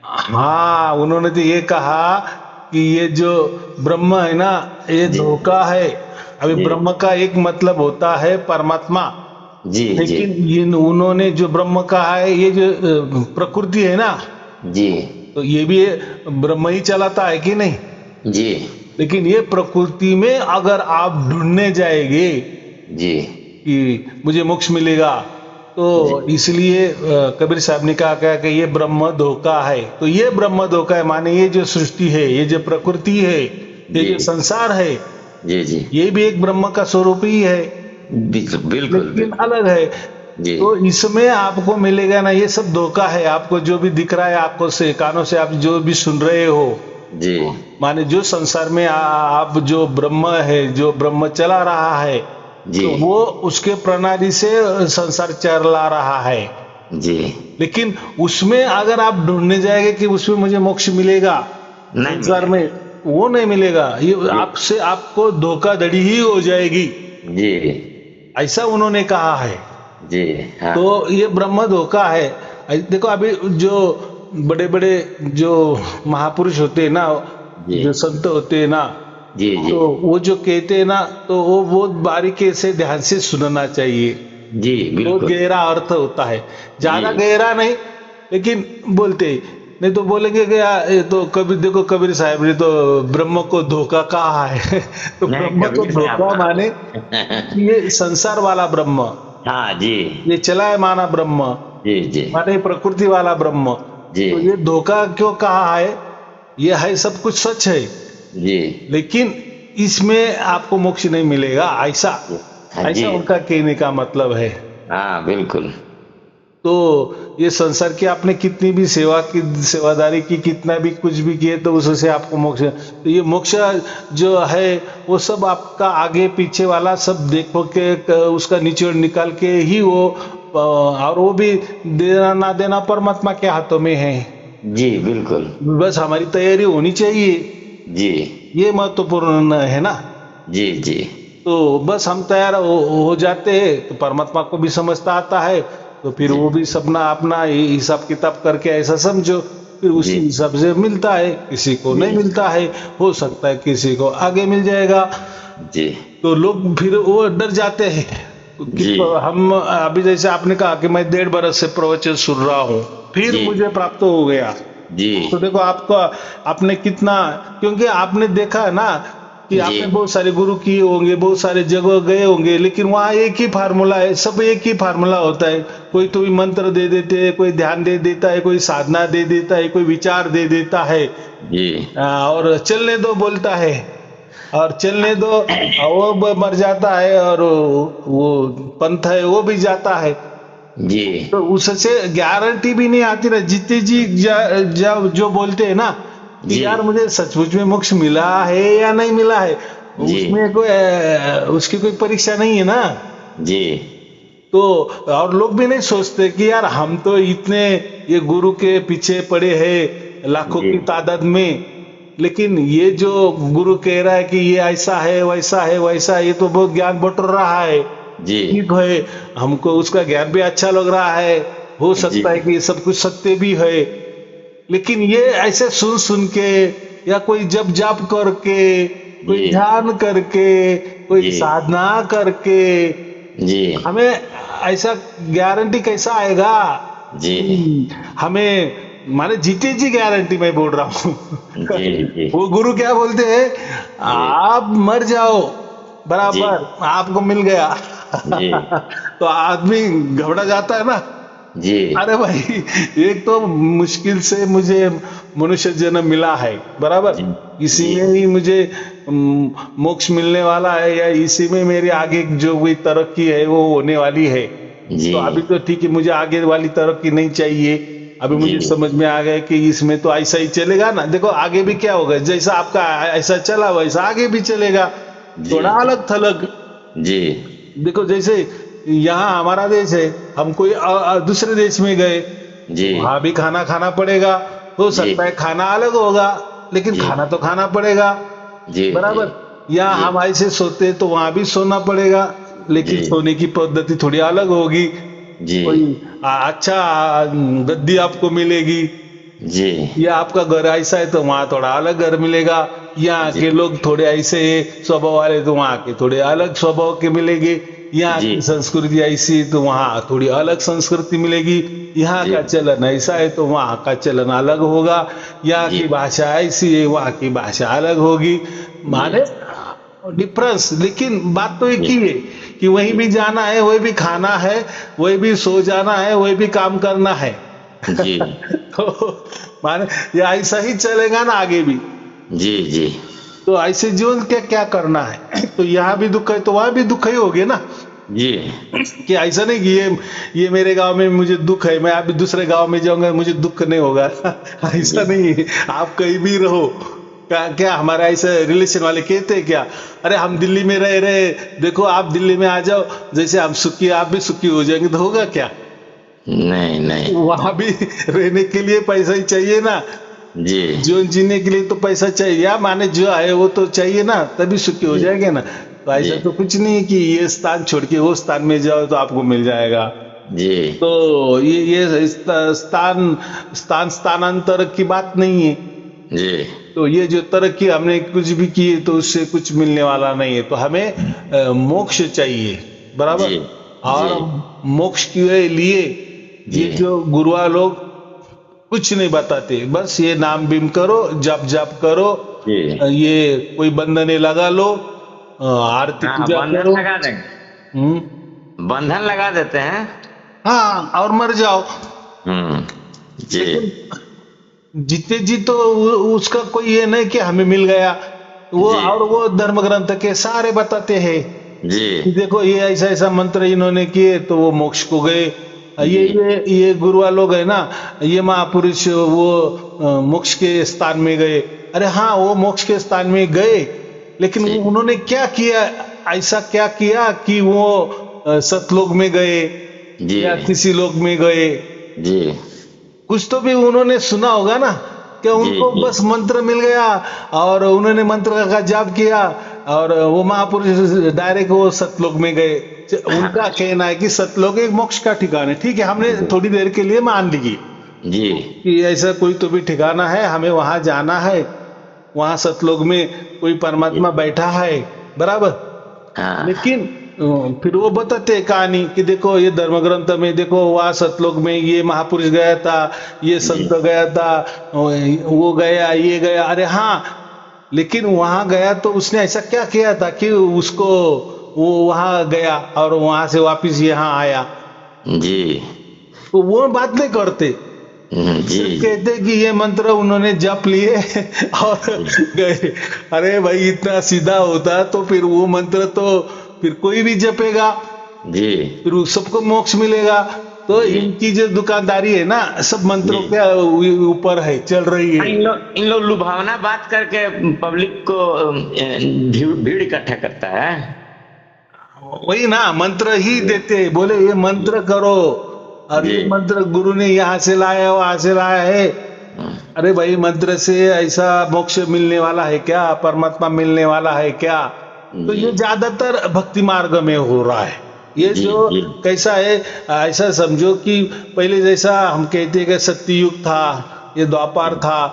Speaker 2: हाँ, उन्होंने तो ये कहा कि ये जो ब्रह्म है ना, ये
Speaker 1: जी
Speaker 2: धोखा है। अभी
Speaker 1: जी
Speaker 2: ब्रह्म का एक मतलब होता है परमात्मा,
Speaker 1: जी जी
Speaker 2: लेकिन उन्होंने जो ब्रह्म कहा है, ये जो प्रकृति है ना,
Speaker 1: जी
Speaker 2: तो ये भी ब्रह्म ही चलाता है कि नहीं।
Speaker 1: जी
Speaker 2: लेकिन ये प्रकृति में अगर आप ढूंढने जाएंगे
Speaker 1: जी
Speaker 2: कि मुझे मोक्ष मिलेगा, तो
Speaker 1: जी
Speaker 2: इसलिए कबीर साहब ने कहा कि ये ब्रह्म धोखा है। तो ये ब्रह्म धोखा है माने ये जो सृष्टि है, ये जो प्रकृति है, ये जो
Speaker 1: जी
Speaker 2: संसार है,
Speaker 1: जी जी
Speaker 2: ये भी एक ब्रह्म का स्वरूप ही है,
Speaker 1: बिल्कुल
Speaker 2: लेकिन अलग है।
Speaker 1: जी
Speaker 2: तो इसमें आपको मिलेगा ना, ये सब धोखा है। आपको जो भी दिख रहा है, आपको से कानों से आप जो भी सुन रहे हो,
Speaker 1: जी
Speaker 2: माने जो संसार में आप जो ब्रह्म है, जो ब्रह्म चला रहा है,
Speaker 1: जी
Speaker 2: तो वो उसके प्रणाली से संसार चला रहा है।
Speaker 1: जी
Speaker 2: लेकिन उसमें अगर आप ढूंढने जाएंगे कि उसमें मुझे मोक्ष मिलेगा,
Speaker 1: नहीं
Speaker 2: संसार में वो नहीं मिलेगा। ये आपसे आपको धोखाधड़ी ही हो जाएगी,
Speaker 1: जी
Speaker 2: ऐसा उन्होंने कहा है।
Speaker 1: जी हाँ
Speaker 2: तो ये ब्रह्म धोखा है। देखो अभी जो बड़े बड़े जो महापुरुष होते हैं ना,
Speaker 1: जी
Speaker 2: जो संत होते हैं ना,
Speaker 1: जी जी
Speaker 2: तो वो जो कहते हैं ना, तो वो बहुत बारीकी से ध्यान से सुनना चाहिए।
Speaker 1: जी
Speaker 2: बहुत
Speaker 1: बिल्कुल
Speaker 2: गहरा अर्थ होता है, ज्यादा
Speaker 1: जी
Speaker 2: गहरा नहीं, लेकिन बोलते नहीं तो बोलेंगे कि ये तो कबीर, देखो कबीर साहब ने तो ब्रह्म को धोखा कहा है तो
Speaker 1: नहीं,
Speaker 2: ब्रह्म को
Speaker 1: कबीर
Speaker 2: धोखा
Speaker 1: साहब
Speaker 2: माने ये संसार वाला ब्रह्म,
Speaker 1: हाँ जी
Speaker 2: ये चलाए माना ब्रह्म,
Speaker 1: जी जी
Speaker 2: माने प्रकृति वाला ब्रह्म।
Speaker 1: जी
Speaker 2: तो ये धोखा क्यों कहा है? ये है सब कुछ सच है,
Speaker 1: जी
Speaker 2: लेकिन इसमें आपको मोक्ष नहीं मिलेगा, ऐसा
Speaker 1: हाँ जी
Speaker 2: ऐसा उनका कहने का मतलब है।
Speaker 1: हाँ बिल्कुल
Speaker 2: तो ये संसार की आपने कितनी भी सेवादारी की, कितना भी कुछ भी किए, तो उससे आपको मोक्ष, तो ये मोक्ष जो है वो सब आपका आगे पीछे वाला सब देखो के उसका निचोड़ निकाल के ही वो, और वो भी देना ना देना परमात्मा के हाथों में है।
Speaker 1: जी बिल्कुल
Speaker 2: बस हमारी तैयारी होनी चाहिए,
Speaker 1: जी
Speaker 2: ये महत्वपूर्ण है ना।
Speaker 1: जी जी
Speaker 2: तो बस हम तैयार हो जाते हैं, तो परमात्मा को भी समझता आता है, तो फिर
Speaker 1: जी
Speaker 2: वो भी सबना अपना हिसाब किताब करके ऐसा समझो, फिर उसी
Speaker 1: जी
Speaker 2: हिसाब से मिलता है, किसी को
Speaker 1: जी
Speaker 2: नहीं मिलता है, हो सकता है किसी को आगे मिल जाएगा।
Speaker 1: जी
Speaker 2: तो लोग फिर वो डर जाते हैं कि
Speaker 1: जी
Speaker 2: हम अभी जैसे आपने कहा कि मैं 1.5 बरस से प्रवचन सुन रहा हूँ, फिर
Speaker 1: जी
Speaker 2: मुझे प्राप्त हो गया।
Speaker 1: जी
Speaker 2: तो देखो आपका, आपने कितना, क्योंकि आपने देखा है ना कि
Speaker 1: जी
Speaker 2: आपने बहुत सारे गुरु किए होंगे, बहुत सारे जगह गए होंगे, लेकिन वहाँ एक ही फार्मूला है, सब एक ही फार्मूला होता है। कोई तो भी मंत्र दे देते हैं, कोई ध्यान दे देता है, कोई साधना दे देता है, कोई विचार दे देता है,
Speaker 1: जी
Speaker 2: और चलने दो बोलता है, और चलने दो, वो मर जाता है, और वो पंथ है वो भी जाता है।
Speaker 1: जी
Speaker 2: तो उससे गारंटी भी नहीं आती ना, जीते जी जो बोलते हैं ना कि
Speaker 1: जी
Speaker 2: यार मुझे सचमुच में मोक्ष मिला है या नहीं मिला है,
Speaker 1: जी
Speaker 2: उसमें कोई उसकी कोई परीक्षा नहीं है ना।
Speaker 1: जी
Speaker 2: तो और लोग भी नहीं सोचते कि यार हम तो इतने ये गुरु के पीछे पड़े हैं लाखों
Speaker 1: जी
Speaker 2: की तादाद में, लेकिन ये जो गुरु कह रहा है कि ये ऐसा है वैसा है वैसा है, ये तो बहुत ज्ञान बटोर रहा है,
Speaker 1: जी
Speaker 2: ठीक है, हमको उसका ज्ञान भी अच्छा लग रहा है, हो
Speaker 1: जी
Speaker 2: सकता है कि ये सब कुछ सत्य भी है, लेकिन ये ऐसे सुन सुन के, या कोई जप जाप करके, कोई
Speaker 1: जी
Speaker 2: ध्यान करके, कोई
Speaker 1: जी
Speaker 2: साधना करके,
Speaker 1: जी
Speaker 2: हमें ऐसा गारंटी कैसा आएगा
Speaker 1: जी
Speaker 2: कि हमें, माने जीते जी गारंटी मैं बोल रहा हूँ।
Speaker 1: जी जी
Speaker 2: वो गुरु क्या बोलते हैं,
Speaker 1: जी
Speaker 2: आप मर जाओ
Speaker 1: जी
Speaker 2: बराबर आपको मिल गया।
Speaker 1: जी
Speaker 2: तो आदमी घबरा जाता है ना।
Speaker 1: जी
Speaker 2: अरे भाई, एक तो मुश्किल से मुझे मनुष्य जन्म मिला है बराबर,
Speaker 1: जी
Speaker 2: इसी
Speaker 1: जी
Speaker 2: में ही मुझे मोक्ष मिलने वाला है, या इसी में मेरी आगे जो कोई तरक्की है वो होने वाली है।
Speaker 1: जी
Speaker 2: तो अभी तो ठीक है, मुझे आगे वाली तरक्की नहीं चाहिए, अभी
Speaker 1: जी
Speaker 2: मुझे समझ में आ गया कि इसमें तो ऐसा ही चलेगा ना, देखो आगे भी क्या होगा, जैसा आपका ऐसा चला वैसा आगे भी चलेगा,
Speaker 1: जी
Speaker 2: थोड़ा अलग थलग।
Speaker 1: जी
Speaker 2: देखो जैसे यहाँ हमारा देश है, हम कोई दूसरे देश में गए,
Speaker 1: जी
Speaker 2: वहां भी खाना खाना पड़ेगा, हो
Speaker 1: जी
Speaker 2: सकता है खाना अलग होगा, लेकिन
Speaker 1: जी
Speaker 2: खाना तो खाना पड़ेगा
Speaker 1: जी
Speaker 2: बराबर। या
Speaker 1: जी
Speaker 2: हम ऐसे सोते तो वहां भी सोना पड़ेगा, लेकिन
Speaker 1: जी
Speaker 2: सोने की पद्धति थोड़ी अलग होगी,
Speaker 1: जी
Speaker 2: कोई अच्छा गद्दी आपको मिलेगी,
Speaker 1: जी
Speaker 2: या आपका घर ऐसा है तो वहां थोड़ा अलग घर मिलेगा, यहाँ
Speaker 1: जी
Speaker 2: के लोग थोड़े ऐसे स्वभाव वाले तो वहां के थोड़े अलग स्वभाव के मिलेंगे, यहाँ
Speaker 1: जी
Speaker 2: की संस्कृति ऐसी है तो वहां थोड़ी अलग संस्कृति मिलेगी, यहाँ
Speaker 1: जी
Speaker 2: का चलन ऐसा है तो वहां का चलन अलग होगा, यहाँ
Speaker 1: जी
Speaker 2: की भाषा ऐसी है वहां की भाषा अलग होगी,
Speaker 1: जी
Speaker 2: माने डिफरेंस, लेकिन बात तो एक
Speaker 1: जी
Speaker 2: ही है कि वहीं भी जाना है, वही भी खाना है, वही भी सो जाना है, वही भी काम करना है।
Speaker 1: जी
Speaker 2: तो माने ये ऐसा ही चलेगा ना आगे भी।
Speaker 1: जी जी
Speaker 2: तो ऐसे जीवन क्या क्या करना है, तो यहाँ भी दुख है तो वहां भी दुख ही होगे ना,
Speaker 1: जी
Speaker 2: कि ऐसा नहीं कि ये मेरे गांव में मुझे दुख है, मैं अभी दूसरे गांव में जाऊंगा मुझे दुख नहीं होगा। ऐसा नहीं है, आप कहीं भी रहो। क्या हमारा ऐसे रिलेशन वाले कहते हैं क्या, अरे हम दिल्ली में रह रहे, देखो आप दिल्ली में आ जाओ, जैसे हम सुखी आप भी सुखी हो जाएंगे, तो होगा क्या।
Speaker 1: नहीं नहीं
Speaker 2: वहां भी रहने के लिए पैसा ही चाहिए ना,
Speaker 1: जी
Speaker 2: जीवन जीने के लिए तो पैसा चाहिए, या माने जो है वो तो चाहिए ना, तभी सुखी हो
Speaker 1: जी
Speaker 2: जाएंगे ना। तो ऐसा
Speaker 1: जी
Speaker 2: तो कुछ नहीं है कि ये स्थान छोड़ के वो स्थान में जाओ तो आपको मिल जाएगा।
Speaker 1: जी
Speaker 2: तो ये स्थान स्थान स्थानांतर की बात नहीं है।
Speaker 1: जी
Speaker 2: तो ये जो तरक्की हमने कुछ भी की है तो उससे कुछ मिलने वाला नहीं है, तो हमें मोक्ष चाहिए बराबर।
Speaker 1: जी
Speaker 2: और
Speaker 1: जी
Speaker 2: मोक्ष के लिए ये
Speaker 1: जी
Speaker 2: जो गुरुआ लोग कुछ नहीं बताते, बस ये नाम बीम करो, जप जप करो,
Speaker 1: जी
Speaker 2: ये कोई बंधने लगा लो, आरती
Speaker 1: हाँ
Speaker 2: पूजा
Speaker 1: बंधन
Speaker 2: करो,
Speaker 1: लगा देंगे,
Speaker 2: हम्म,
Speaker 1: बंधन लगा देते हैं।
Speaker 2: हाँ और मर जाओ।
Speaker 1: जी
Speaker 2: लेकिन जीते जी तो उसका कोई ये नहीं कि हमें मिल गया, वो
Speaker 1: जी
Speaker 2: और वो धर्म ग्रंथ के सारे बताते हैं कि
Speaker 1: जी
Speaker 2: देखो ये ऐसा ऐसा मंत्र इन्होंने किए तो वो मोक्ष को गए,
Speaker 1: जी
Speaker 2: ये गुरुआ लोग है ना, ये महापुरुष वो मोक्ष के स्थान में गए। अरे हाँ वो मोक्ष के स्थान में गए, लेकिन
Speaker 1: जी
Speaker 2: उन्होंने क्या किया, ऐसा क्या किया कि वो सतलोक में गए
Speaker 1: जी
Speaker 2: या किसी लोक में गए,
Speaker 1: जी
Speaker 2: कुछ तो भी उन्होंने सुना होगा ना, कि
Speaker 1: जी
Speaker 2: उनको
Speaker 1: जी
Speaker 2: बस मंत्र मिल गया और उन्होंने मंत्र का जाप किया, और वो महापुरुष डायरेक्ट वो सतलोक में गए। उनका कहना है कि सतलोक एक मोक्ष का ठिकाना है। ठीक है, हमने थोड़ी देर के लिए मान ली
Speaker 1: जी
Speaker 2: कि ऐसा कोई तो भी ठिकाना है, हमें वहां जाना है, वहां सतलोक में कोई परमात्मा बैठा है, बराबर।
Speaker 1: हाँ
Speaker 2: लेकिन फिर वो बताते कहानी कि देखो ये धर्म ग्रंथ में देखो, वहां सतलोक में ये महापुरुष गया था, ये संत गया था, वो गया, ये गया। अरे हाँ, लेकिन वहां गया तो उसने ऐसा क्या किया था कि उसको वो वहां गया और वहां से वापिस यहाँ आया?
Speaker 1: जी
Speaker 2: तो वो बात नहीं करते,
Speaker 1: जी
Speaker 2: सिर्फ कहते कि ये मंत्र उन्होंने जप लिए और गए। अरे भाई, इतना सीधा होता तो फिर वो मंत्र तो फिर कोई भी जपेगा,
Speaker 1: जी
Speaker 2: फिर सबको मोक्ष मिलेगा। तो इनकी जो दुकानदारी है ना, सब मंत्रों के ऊपर है, चल रही है।
Speaker 1: इन लोग लुभावना बात करके पब्लिक को भीड़ इकट्ठा करता है।
Speaker 2: वही ना, मंत्र ही देते हैं, बोले ये मंत्र करो, और ये मंत्र गुरु ने यहाँ से लाया वहां से लाया है। अरे भाई, मंत्र से ऐसा मोक्ष मिलने वाला है क्या? परमात्मा मिलने वाला है क्या? तो ये ज्यादातर भक्ति मार्ग में हो रहा है। ये जो कैसा है, ऐसा समझो कि पहले जैसा हम कहते हैं कि सत्ययुग था, ये द्वापर था,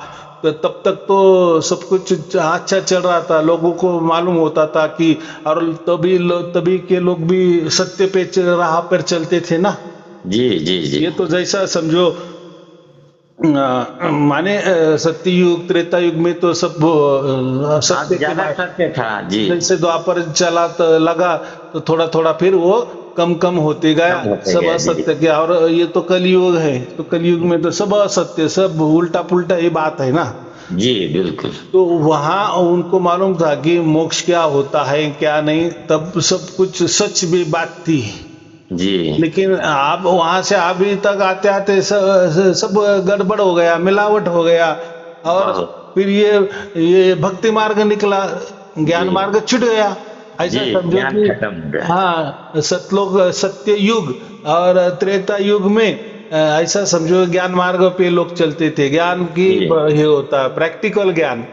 Speaker 2: तो तब तक तो सब कुछ अच्छा चल रहा था, लोगों को मालूम होता था कि, और तभी के लोग भी सत्य पे राह पर चलते थे ना।
Speaker 1: जी जी जी
Speaker 2: ये तो जैसा समझो, माने सत्ययुग त्रेता युग में तो सब सत्य
Speaker 1: ज्यादा सत्य था जी।
Speaker 2: जैसे द्वापर चला तो लगा तो थोड़ा थोड़ा फिर वो कम कम होते गया, सब असत्य क्या। और ये तो कलयुग है, तो कलयुग में तो सब असत्य, सब उल्टा पुल्टा ये बात है ना।
Speaker 1: जी बिल्कुल।
Speaker 2: तो वहां उनको मालूम था कि मोक्ष क्या होता है क्या नहीं, तब सब कुछ सच भी बात थी
Speaker 1: जी।
Speaker 2: लेकिन आप वहां से अभी तक आते आते सब गड़बड़ हो गया, मिलावट हो गया, और फिर ये भक्ति मार्ग निकला, ज्ञान मार्ग छूट गया। ऐसा समझो कि हाँ, सतलोक सत्य युग और त्रेता युग में ऐसा समझो ज्ञान मार्ग पे लोग चलते थे, ज्ञान की ये होता है प्रैक्टिकल ज्ञान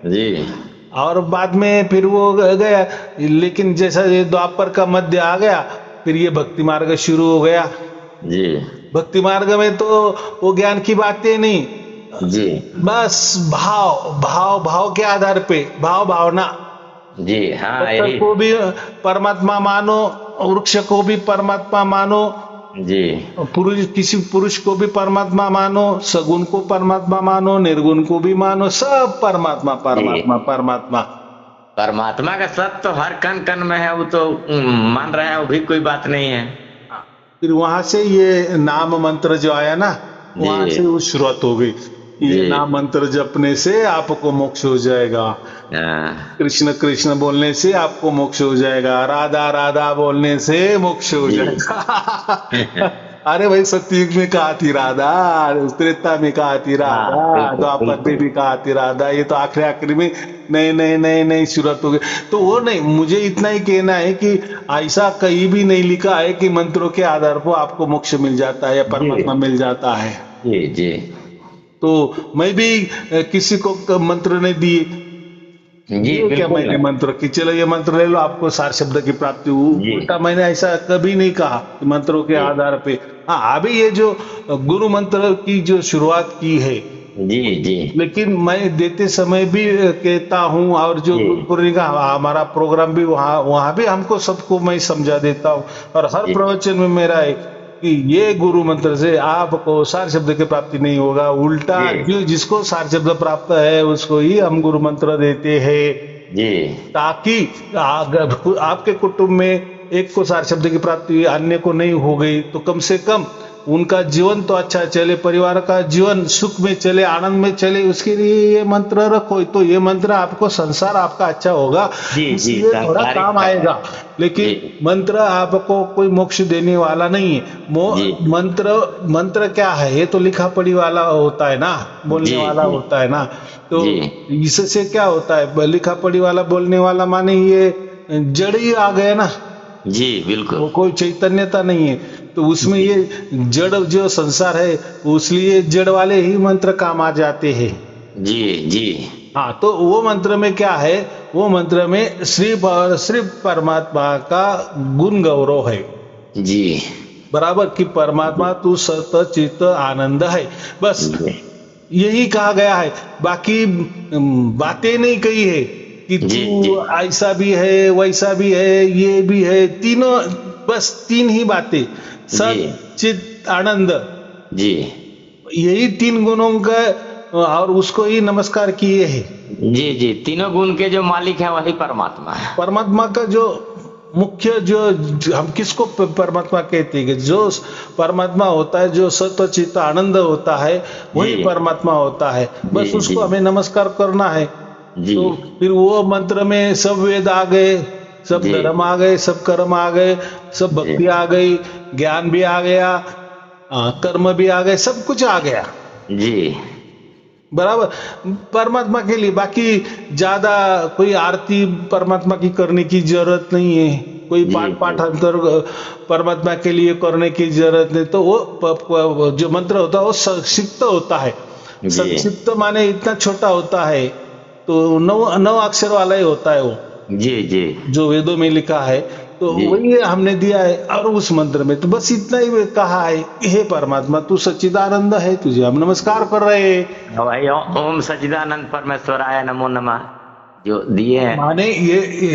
Speaker 1: जी।
Speaker 2: और बाद में फिर वो गया, लेकिन जैसा ये द्वापर का मध्य आ गया, फिर ये भक्ति मार्ग शुरू हो गया
Speaker 1: जी।
Speaker 2: भक्ति मार्ग में तो वो ज्ञान की बातें नहीं
Speaker 1: जी,
Speaker 2: बस भाव के आधार पे, भावना
Speaker 1: जी हाँ, यही
Speaker 2: को भी परमात्मा मानो, वृक्ष को भी परमात्मा मानो
Speaker 1: जी,
Speaker 2: किसी पुरुष को भी परमात्मा मानो, सगुण को परमात्मा मानो, निर्गुण को भी मानो, सब परमात्मा परमात्मा परमात्मा।
Speaker 1: परमात्मा का सत्य तो हर कण कण में है, वो तो मान रहा है, वो भी कोई बात नहीं है।
Speaker 2: फिर वहां से ये नाम मंत्र जो आया ना, वहां से वो शुरुआत हो गई, ये नाम मंत्र जपने से आपको मोक्ष हो जाएगा, कृष्ण कृष्ण बोलने से आपको मोक्ष हो जाएगा, राधा राधा बोलने से मोक्ष हो जाएगा। अरे भाई, सतयुग में कहा थी राधा, त्रेता में कहा थी राधा, द्वापर में भी कहा थी राधा, ये तो आखिरी में नए शुरुआत हो गई। तो वो नहीं, मुझे इतना ही कहना है कि ऐसा कहीं भी नहीं लिखा है कि मंत्रों के आधार पर आपको मोक्ष मिल जाता है या परमात्मा मिल जाता है।
Speaker 1: जी जी।
Speaker 2: तो मैं भी किसी को मंत्र नहीं दिए
Speaker 1: जी,
Speaker 2: क्या मैंने मंत्र कि चलो ये मंत्र ले लो आपको सार शब्द की प्राप्ति हुई, उल्टा मैंने ऐसा कभी नहीं कहा कि मंत्रों के आधार पे। हाँ, अभी ये जो गुरु मंत्र की जो शुरुआत की है
Speaker 1: जी जी,
Speaker 2: लेकिन मैं देते समय भी कहता हूँ, और जो गुरु का हमारा प्रोग्राम भी वहाँ भी हमको सबको मैं समझा देता हूँ, और हर प्रवचन में मेरा है कि ये गुरु मंत्र से आपको सार शब्द की प्राप्ति नहीं होगा, उल्टा जो जिसको सार शब्द प्राप्त है उसको ही हम गुरु मंत्र देते हैं
Speaker 1: जी,
Speaker 2: ताकि आपके कुटुंब में एक को सार शब्द की प्राप्ति अन्य को नहीं हो गई तो कम से कम उनका जीवन तो अच्छा चले, परिवार का जीवन सुख में चले, आनंद में चले, उसके लिए ये मंत्र रखो। तो ये मंत्र आपको संसार आपका अच्छा होगा, इसलिए थोड़ा काम आएगा, लेकिन मंत्र आपको कोई मोक्ष देने वाला नहीं है। मंत्र क्या है, ये तो लिखा पढ़ी वाला होता है ना, बोलने वाला होता है ना। तो इससे क्या होता है, लिखा पढ़ी वाला बोलने वाला माने ये जड़ ही आ गया ना।
Speaker 1: जी बिल्कुल,
Speaker 2: वो कोई चैतन्यता नहीं है, तो उसमें ये जड़ जो संसार है उसलिए जड़ वाले ही मंत्र काम आ जाते हैं।
Speaker 1: जी जी।
Speaker 2: हाँ, तो वो मंत्र में क्या है, वो मंत्र में सिर्फ और सिर्फ परमात्मा का गुण गौरव है।
Speaker 1: जी
Speaker 2: बराबर कि परमात्मा तू सत चित आनंद है, बस
Speaker 1: जी
Speaker 2: यही कहा गया है। बाकी बातें नहीं कही है कि
Speaker 1: जी जी
Speaker 2: तू ऐसा भी है वैसा भी है ये भी है, तीनों बस तीन ही बातें,
Speaker 1: जी
Speaker 2: सत चित आनंद,
Speaker 1: जी
Speaker 2: यही तीन गुणों का और उसको ही नमस्कार किए हैं।
Speaker 1: जी जी, तीनों गुण के जो मालिक है वही परमात्मा है।
Speaker 2: परमात्मा का जो मुख्य जो हम किसको परमात्मा कहते हैं कि जो परमात्मा होता है, जो सत्व चित्त आनंद होता है वही
Speaker 1: जी
Speaker 2: परमात्मा होता है, बस
Speaker 1: जी
Speaker 2: उसको
Speaker 1: जी
Speaker 2: हमें नमस्कार करना है।
Speaker 1: जी
Speaker 2: तो फिर वो मंत्र में सब वेद आ गए, सब
Speaker 1: जी
Speaker 2: धर्म आ गए, सब कर्म आ गए, सब
Speaker 1: जी
Speaker 2: भक्ति आ गई, ज्ञान भी आ गया, कर्म भी आ गए, सब कुछ आ गया
Speaker 1: जी
Speaker 2: बराबर परमात्मा के लिए। बाकी ज्यादा कोई आरती परमात्मा की करने की जरूरत नहीं है, कोई
Speaker 1: जी
Speaker 2: पाठ
Speaker 1: जी
Speaker 2: पाठांतर परमात्मा के लिए करने की जरूरत नहीं। तो वो जो मंत्र होता है वो संक्षिप्त होता है।
Speaker 1: जी
Speaker 2: संक्षिप्त माने इतना छोटा होता है, तो नौ अक्षर वाला ही होता है वो
Speaker 1: जी जी
Speaker 2: जो वेदों में लिखा है, तो
Speaker 1: जी
Speaker 2: वही हमने दिया है। और उस मंत्र में तो बस इतना ही कहा है, हे परमात्मा तू सच्चिदानंद है, तुझे हम नमस्कार कर रहे हैं।
Speaker 1: भाई ओम सच्चिदानंद परमेश्वराय नमो नमः जो दिए हैं।
Speaker 2: माने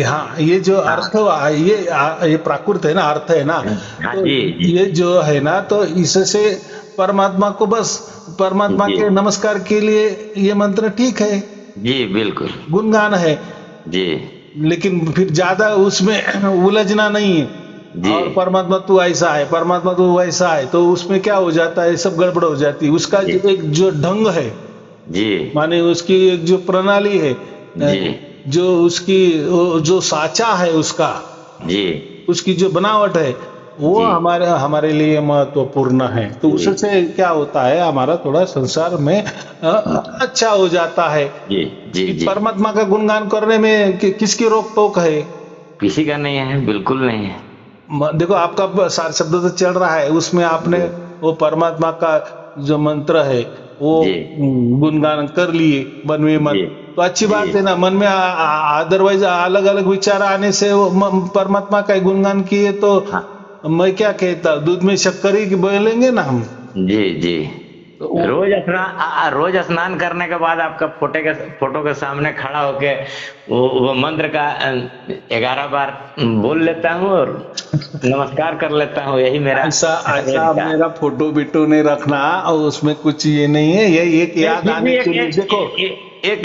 Speaker 2: हाँ ये जो अर्थ ये प्राकृत है ना, अर्थ है ना,
Speaker 1: हाँ
Speaker 2: तो
Speaker 1: जी जी
Speaker 2: ये जो है ना, तो इससे परमात्मा को बस परमात्मा
Speaker 1: जी
Speaker 2: के नमस्कार के लिए ये मंत्र ठीक है,
Speaker 1: जी बिल्कुल
Speaker 2: गुणगान है,
Speaker 1: जी
Speaker 2: लेकिन फिर ज्यादा उसमें उलझना नहीं है।
Speaker 1: जी
Speaker 2: और परमात्मा तू ऐसा है, परमात्मा तू वैसा है, तो उसमें क्या हो जाता है, सब गड़बड़ हो जाती है। उसका
Speaker 1: जी
Speaker 2: जो एक जो ढंग है,
Speaker 1: जी
Speaker 2: माने उसकी एक जो प्रणाली है,
Speaker 1: जी
Speaker 2: जो उसकी जो साचा है उसका,
Speaker 1: जी
Speaker 2: उसकी जो बनावट है, वो
Speaker 1: जी
Speaker 2: हमारे लिए महत्वपूर्ण है। तो
Speaker 1: जी
Speaker 2: उससे क्या होता है, हमारा थोड़ा संसार में अच्छा हो जाता है।
Speaker 1: जी जी
Speaker 2: कि
Speaker 1: जी
Speaker 2: परमात्मा का गुणगान करने में किसकी रोक टोक है?
Speaker 1: किसी का नहीं है, बिल्कुल नहीं है।
Speaker 2: देखो आपका सार शब्द तो चल रहा है, उसमें आपने
Speaker 1: जी
Speaker 2: वो परमात्मा का जो मंत्र है वो
Speaker 1: जी
Speaker 2: गुणगान कर लिए मन में मन,
Speaker 1: जी
Speaker 2: तो अच्छी बात
Speaker 1: जी
Speaker 2: है ना। मन में अदरवाइज अलग अलग विचार आने से वो परमात्मा का गुणगान किए तो
Speaker 1: हाँ
Speaker 2: मैं क्या कहता, दूध में शक्कर ही बोलेंगे ना हम।
Speaker 1: जी जी
Speaker 2: तो
Speaker 1: रोज स्नान करने के बाद आपका फोटो के सामने खड़ा होके वो मंत्र का 11 बार बोल लेता हूँ और नमस्कार कर लेता हूँ, यही मेरा
Speaker 2: ऐसा
Speaker 1: रोज
Speaker 2: ऐसा
Speaker 1: का।
Speaker 2: मेरा फोटो बिटो नहीं रखना, और उसमें कुछ ये नहीं है, ये एक
Speaker 1: नहीं,
Speaker 2: याद
Speaker 1: फिर भी
Speaker 2: आने के लिए देखो।
Speaker 1: एक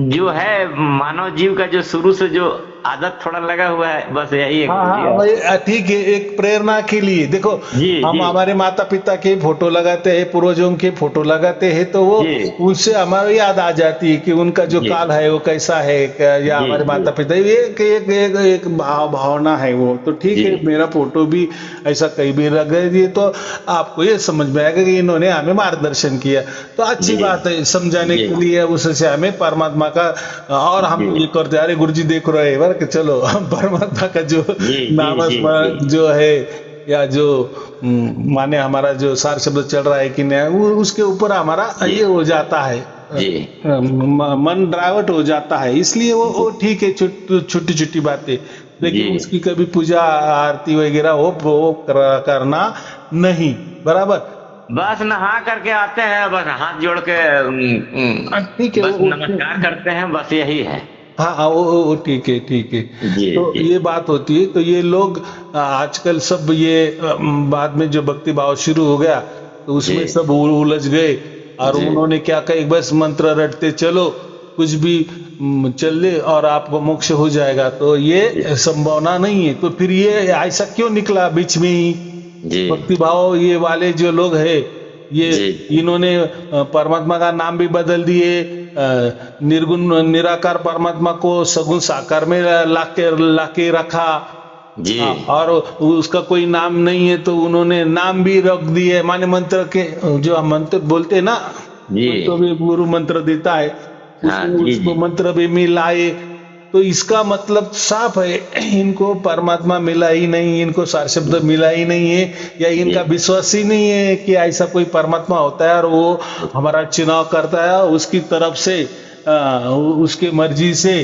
Speaker 1: जो है मानव जीव का जो शुरू से जो आदत थोड़ा लगा हुआ है, बस यही एक
Speaker 2: हाँ हाँ ठीक है, एक प्रेरणा के लिए देखो,
Speaker 1: जी
Speaker 2: हम
Speaker 1: जी
Speaker 2: हमारे माता पिता के फोटो लगाते हैं, पूर्वजों के फोटो लगाते हैं, तो वो
Speaker 1: जी
Speaker 2: उनसे हमारी याद आ जाती है कि उनका जो
Speaker 1: जी
Speaker 2: काल है वो कैसा है, या
Speaker 1: जी
Speaker 2: हमारे
Speaker 1: जी
Speaker 2: माता पिता, ये एक भावना है वो। तो ठीक
Speaker 1: जी
Speaker 2: है, मेरा फोटो भी ऐसा कहीं भी लग दिए तो आपको ये समझ में आएगा कि इन्होंने हमें मार्गदर्शन किया, तो अच्छी
Speaker 1: जी
Speaker 2: बात है समझाने
Speaker 1: जी
Speaker 2: के लिए। उससे हमें परमात्मा का, और हम
Speaker 1: जी
Speaker 2: ये करते, अरे गुरु जी देख रहे हैं कि चलो हम परमात्मा का जो
Speaker 1: जी
Speaker 2: नाम
Speaker 1: जी
Speaker 2: स्मरण जो है, या जो माने हमारा जो सार शब्द चल रहा है कि नहीं, वो उसके ऊपर हमारा ये हो जाता है,
Speaker 1: जी
Speaker 2: मन डाइवर्ट हो जाता है। इसलिए वो ठीक है, छोटी छोटी बातें, लेकिन
Speaker 1: जी
Speaker 2: उसकी कभी पूजा आरती वगैरह वो करना नहीं, बराबर।
Speaker 1: बस नहा करके आते हैं, बस हाथ जोड़ के
Speaker 2: ठीक है,
Speaker 1: बस नमस्कार करते हैं, बस यही है।
Speaker 2: हाँ हाँ वो ठीक है ठीक है।
Speaker 1: जी
Speaker 2: तो
Speaker 1: जी
Speaker 2: ये बात होती है। तो ये लोग आजकल सब ये बाद में जो भक्ति भाव शुरू हो गया, तो उसमें
Speaker 1: जी
Speaker 2: सब उलझ गए, और
Speaker 1: जी
Speaker 2: उन्होंने क्या कहा, बस मंत्र रटते चलो, कुछ भी चल ले और आपको मोक्ष हो जाएगा। तो ये
Speaker 1: जी
Speaker 2: संभावना नहीं है। तो फिर ये ऐसा क्यों निकला बीच में ही?
Speaker 1: जी
Speaker 2: भक्ति भाव ये वाले जो लोग हैं, ये
Speaker 1: जी
Speaker 2: इन्होंने परमात्मा का नाम भी बदल दिए, निर्गुण निराकार परमात्मा को सगुण साकार में लाके रखा।
Speaker 1: जी
Speaker 2: और उसका कोई नाम नहीं है तो उन्होंने नाम भी रख दिए, माने मंत्र के जो हम मंत्र बोलते हैं ना,
Speaker 1: जी
Speaker 2: तो भी गुरु मंत्र देता है,
Speaker 1: हाँ जी
Speaker 2: उसको
Speaker 1: जी
Speaker 2: मंत्र भी मिलाए। तो इसका मतलब साफ है, इनको परमात्मा मिला ही नहीं, इनको सार शब्द मिला ही नहीं है, या इनका
Speaker 1: जी
Speaker 2: विश्वास ही नहीं है कि ऐसा कोई परमात्मा होता है और वो हमारा चुनाव करता है, उसकी तरफ से उसके मर्जी से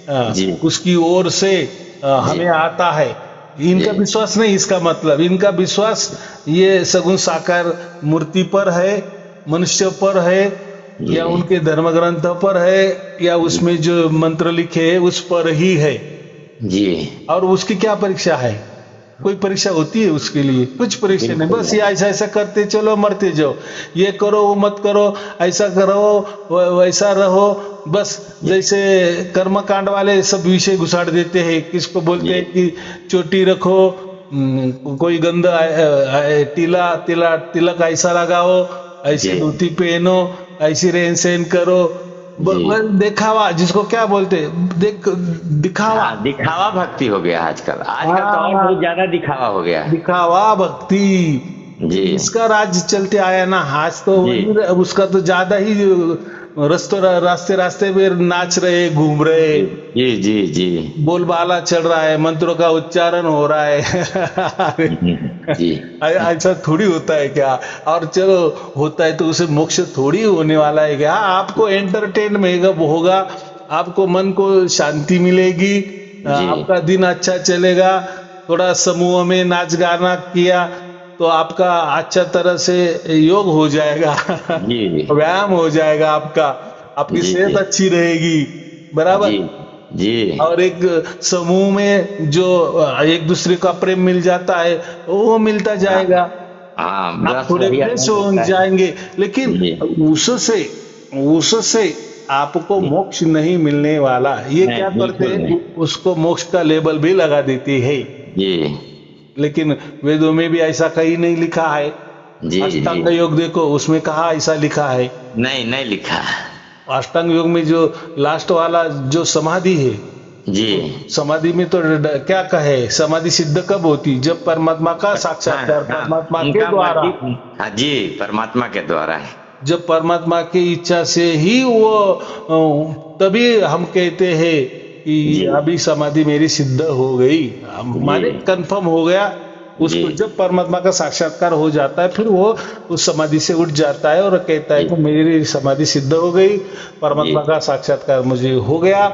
Speaker 1: जी
Speaker 2: उसकी ओर से हमें आता है। इनका
Speaker 1: जी
Speaker 2: विश्वास नहीं, इसका मतलब इनका विश्वास ये सगुण साकार मूर्ति पर है, मनुष्य पर है, या
Speaker 1: जी
Speaker 2: उनके धर्म ग्रंथ पर है, या उसमें जो मंत्र लिखे है उस पर ही है।
Speaker 1: जी
Speaker 2: और उसकी क्या परीक्षा है? कोई परीक्षा होती है उसके लिए? कुछ परीक्षा नहीं,
Speaker 1: बिल्कुल
Speaker 2: बस ये ऐसा ऐसा करते चलो मरते जाओ, ये करो वो मत करो, ऐसा करो वैसा रहो, बस।
Speaker 1: जी
Speaker 2: जैसे कर्म कांड वाले सब विषय घुसाड़ देते हैं, किसको बोलते
Speaker 1: जी
Speaker 2: हैं कि चोटी रखो, कोई गंदा तिला तिला तिलक ऐसा लगाओ, ऐसी
Speaker 1: जी
Speaker 2: धोती पहनो, ऐसी रहन सहन करो,
Speaker 1: जी
Speaker 2: दिखावा, जिसको क्या बोलते हैं, दिखावा।
Speaker 1: हाँ, दिखावा भक्ति हो गया आजकल। आजकल तो और
Speaker 2: हाँ,
Speaker 1: बहुत ज्यादा दिखावा हो गया है।
Speaker 2: दिखावा भक्ति,
Speaker 1: जी
Speaker 2: इसका राज चलते आया ना। आज तो
Speaker 1: जी
Speaker 2: वही उसका तो ज्यादा ही रास्ते रास्ते में नाच रहे, घूम रहे,
Speaker 1: जी जी जी जी
Speaker 2: बोलबाला चल रहा है, मंत्रों का उच्चारण हो रहा है।
Speaker 1: जी
Speaker 2: ऐसा थोड़ी होता है क्या? और चलो होता है तो उसे मोक्ष थोड़ी होने वाला है क्या? आपको एंटरटेनमेंट होगा, आपको मन को शांति मिलेगी,
Speaker 1: जी
Speaker 2: आपका दिन अच्छा चलेगा। थोड़ा समूह में नाच गाना किया तो आपका अच्छा तरह से योग हो जाएगा।
Speaker 1: जी
Speaker 2: व्यायाम हो जाएगा आपका, आपकी
Speaker 1: जी
Speaker 2: सेहत
Speaker 1: जी
Speaker 2: अच्छी रहेगी, बराबर।
Speaker 1: जी जी
Speaker 2: और एक समूह में जो एक दूसरे का प्रेम मिल जाता है, वो मिलता
Speaker 1: हाँ
Speaker 2: जाएगा,
Speaker 1: हाँ,
Speaker 2: आप
Speaker 1: बस
Speaker 2: थोड़े
Speaker 1: वही
Speaker 2: फ्रेश
Speaker 1: अनुभव
Speaker 2: हो
Speaker 1: होता है।
Speaker 2: जाएंगे। लेकिन
Speaker 1: जी
Speaker 2: उससे उससे आपको
Speaker 1: जी
Speaker 2: मोक्ष नहीं मिलने वाला। ये
Speaker 1: नहीं,
Speaker 2: क्या करते
Speaker 1: बिल्कुल नहीं।
Speaker 2: हैं, उसको मोक्ष का लेबल भी लगा देते हैं।
Speaker 1: जी
Speaker 2: लेकिन वेदों में भी ऐसा कहीं नहीं लिखा है।
Speaker 1: जी जी
Speaker 2: अष्टांग योग देखो, उसमें कहा ऐसा लिखा है?
Speaker 1: नहीं, नहीं लिखा।
Speaker 2: अष्टांग योग में जो लास्ट वाला जो समाधि है,
Speaker 1: जी
Speaker 2: समाधि में तो क्या कहे, समाधि सिद्ध कब होती? जब परमात्मा का
Speaker 1: हाँ
Speaker 2: साक्षात्कार
Speaker 1: हाँ,
Speaker 2: परमात्मा के
Speaker 1: उनका
Speaker 2: द्वारा,
Speaker 1: मर्जी। हाँ जी, परमात्मा के द्वारा है।
Speaker 2: जब परमात्मा की इच्छा से ही वो तभी हम कहते हैं कि
Speaker 1: जी
Speaker 2: अभी समाधि मेरी सिद्ध हो गई,
Speaker 1: जी
Speaker 2: माने कंफर्म हो गया।
Speaker 1: जी
Speaker 2: उसको जब परमात्मा का साक्षात्कार हो जाता है, फिर वो उस समाधि से उठ जाता है और कहता है
Speaker 1: जी
Speaker 2: कि मेरी समाधि सिद्ध हो गई,
Speaker 1: जी
Speaker 2: परमात्मा का साक्षात्कार मुझे हो गया।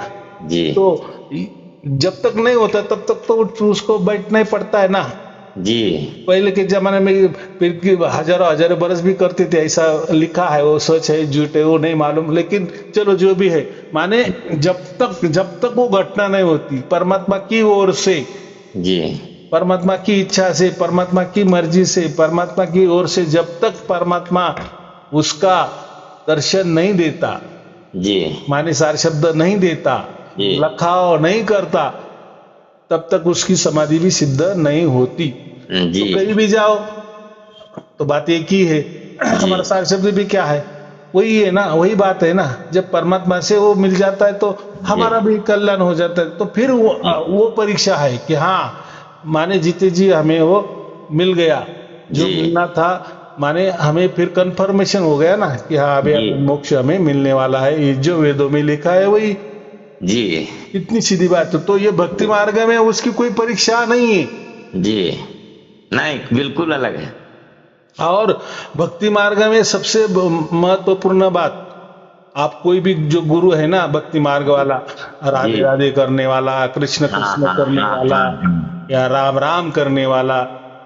Speaker 1: जी
Speaker 2: तो जब तक नहीं होता तब तक तो उसको बैठना ही पड़ता है ना।
Speaker 1: जी
Speaker 2: पहले के जमाने में फिर की हजारों हजारों बरस भी करते थे, ऐसा लिखा है, वो सच है झूठ है वो नहीं मालूम, लेकिन चलो जो भी है, माने जब तक वो घटना नहीं होती परमात्मा की ओर से,
Speaker 1: जी
Speaker 2: परमात्मा की इच्छा से, परमात्मा की मर्जी से, परमात्मा की ओर से, जब तक परमात्मा उसका दर्शन नहीं देता,
Speaker 1: जी
Speaker 2: माने सार शब्द नहीं देता,
Speaker 1: जी
Speaker 2: लखाव नहीं करता, तब तक उसकी समाधि भी सिद्ध नहीं होती।
Speaker 1: जी
Speaker 2: तो कहीं भी जाओ तो बात एक ही है।
Speaker 1: जी
Speaker 2: हमारा सार शब्द भी क्या है, वही है ना, वही बात है ना। जब परमात्मा से वो मिल जाता है तो
Speaker 1: जी
Speaker 2: हमारा भी कल्याण हो जाता है। तो फिर
Speaker 1: जी
Speaker 2: वो परीक्षा है कि हाँ, माने जीते जी हमें वो मिल गया जो
Speaker 1: जी
Speaker 2: मिलना था, माने हमें फिर कंफर्मेशन हो गया ना कि हाँ अभी
Speaker 1: जी
Speaker 2: मोक्ष हमें मिलने वाला है, ये जो वेदों में लिखा है वही।
Speaker 1: जी
Speaker 2: इतनी सीधी बात है। तो ये भक्ति मार्ग में उसकी कोई परीक्षा नहीं है।
Speaker 1: जी नहीं, बिल्कुल अलग है।
Speaker 2: और भक्ति मार्ग में सबसे महत्वपूर्ण बात, आप कोई भी जो गुरु है ना भक्ति मार्ग वाला, राधे
Speaker 1: जी
Speaker 2: राधे करने वाला, कृष्ण
Speaker 1: हाँ
Speaker 2: कृष्ण
Speaker 1: हाँ
Speaker 2: करने
Speaker 1: हाँ
Speaker 2: वाला,
Speaker 1: हाँ
Speaker 2: या राम राम करने वाला,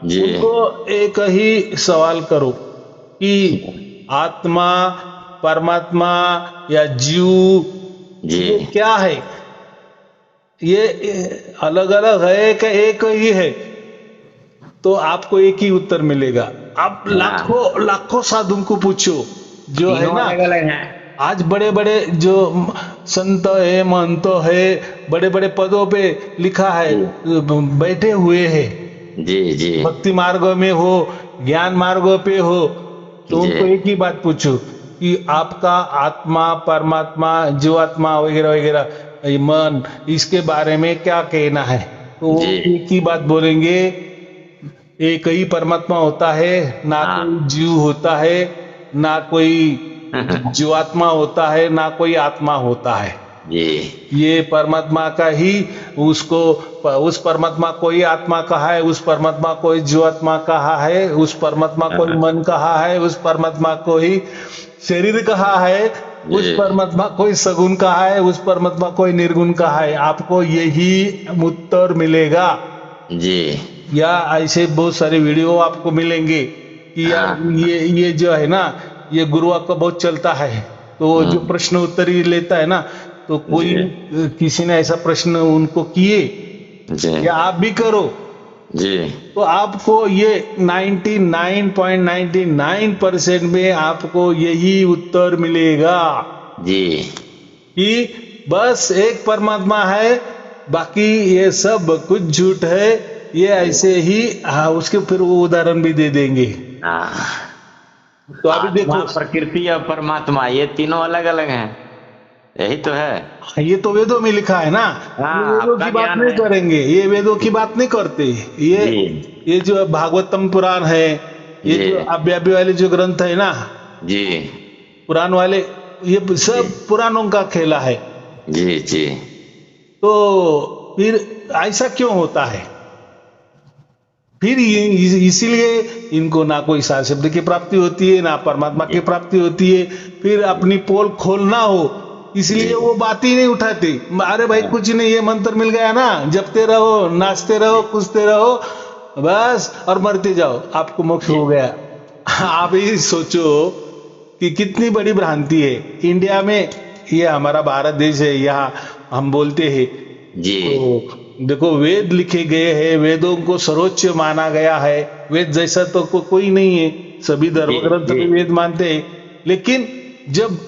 Speaker 1: जी
Speaker 2: उनको एक ही सवाल करो कि आत्मा, परमात्मा या जीव,
Speaker 1: जी
Speaker 2: ये क्या है? ये अलग अलग है कि एक ही है? तो आपको एक ही उत्तर मिलेगा। आप
Speaker 1: हाँ,
Speaker 2: लाखों लाखों साधुओं को पूछो, जो है
Speaker 1: तीनों
Speaker 2: ना,
Speaker 1: अलग अलग हैं।
Speaker 2: आज बड़े बड़े जो संत है, महंत है, बड़े बड़े पदों पे लिखा है,
Speaker 1: जी
Speaker 2: बैठे हुए हैं,
Speaker 1: जी जी
Speaker 2: भक्ति मार्ग में हो, ज्ञान मार्गों पे हो, तो
Speaker 1: जी
Speaker 2: उनको एक ही बात पूछो कि आपका आत्मा, परमात्मा, जीवात्मा वगैरह वगैरह, ये मन, इसके बारे में क्या कहना है? तो वो
Speaker 1: जी
Speaker 2: एक ही बात बोलेंगे, एक ही परमात्मा होता है, ना
Speaker 1: हाँ
Speaker 2: कोई जीव होता है, ना कोई जीवात्मा होता है, ना कोई आत्मा होता है।
Speaker 1: जी
Speaker 2: ये परमात्मा का ही, उसको उस परमात्मा को ही आत्मा कहा है, उस परमात्मा को ही जीवात्मा कहा है, उस परमात्मा को ही मन कहा है, उस परमात्मा को ही शरीर कहा है, उस
Speaker 1: जी
Speaker 2: परमात्मा कोई सगुण कहा है, उस परमात्मा कोई निर्गुण कहा है, आपको यही उत्तर मिलेगा।
Speaker 1: जी।
Speaker 2: या ऐसे बहुत सारे वीडियो आपको मिलेंगे कि यार
Speaker 1: हाँ।
Speaker 2: ये जो है ना, ये गुरुआ का बहुत चलता है, तो जो प्रश्न उत्तर ही लेता है ना, तो कोई
Speaker 1: जी
Speaker 2: किसी ने ऐसा प्रश्न उनको किए
Speaker 1: जी
Speaker 2: या आप भी करो,
Speaker 1: जी
Speaker 2: तो आपको ये 99.99% में आपको यही उत्तर मिलेगा
Speaker 1: जी
Speaker 2: कि बस एक परमात्मा है, बाकी ये सब कुछ झूठ है। ये ऐसे ही, हाँ, उसके फिर वो उदाहरण भी दे देंगे।
Speaker 1: हाँ।
Speaker 2: तो अभी
Speaker 1: आत्मा,
Speaker 2: देखो,
Speaker 1: प्रकृति और परमात्मा ये तीनों अलग अलग हैं, यही तो है।
Speaker 2: ये तो वेदों में लिखा है ना, ये
Speaker 1: हाँ,
Speaker 2: वेदों
Speaker 1: आपका
Speaker 2: की बात
Speaker 1: ज्ञान
Speaker 2: नहीं
Speaker 1: है।
Speaker 2: करेंगे, ये वेदों की बात नहीं करते। ये
Speaker 1: जी
Speaker 2: ये जो भागवतम पुराण है, ये
Speaker 1: जी
Speaker 2: जो अव्यापी वाले जो ग्रंथ है ना,
Speaker 1: जी
Speaker 2: पुराण वाले, ये सब
Speaker 1: जी
Speaker 2: पुराणों का खेला है।
Speaker 1: जी जी
Speaker 2: तो फिर ऐसा क्यों होता है? फिर इसीलिए इनको ना कोई सार शब्द की प्राप्ति होती है, ना परमात्मा की प्राप्ति होती है। फिर अपनी पोल खोलना हो, इसलिए
Speaker 1: जी।
Speaker 2: वो बात ही नहीं उठाते। अरे भाई
Speaker 1: हाँ,
Speaker 2: कुछ नहीं, ये मंत्र मिल गया ना, जपते रहो, नाचते रहो, कूदते रहो, बस, और मरते जाओ, आपको मोक्ष
Speaker 1: जी
Speaker 2: हो गया। आप ही सोचो कि कितनी बड़ी भ्रांति है। इंडिया में, ये हमारा भारत देश है, यहाँ हम बोलते हैं,
Speaker 1: जी
Speaker 2: तो देखो वेद लिखे गए हैं, वेदों को सर्वोच्च माना गया है, वेद जैसा तो कोई नहीं है, सभी धर्म
Speaker 1: जी
Speaker 2: ग्रंथ
Speaker 1: जी
Speaker 2: भी वेद मानते हैं। लेकिन जब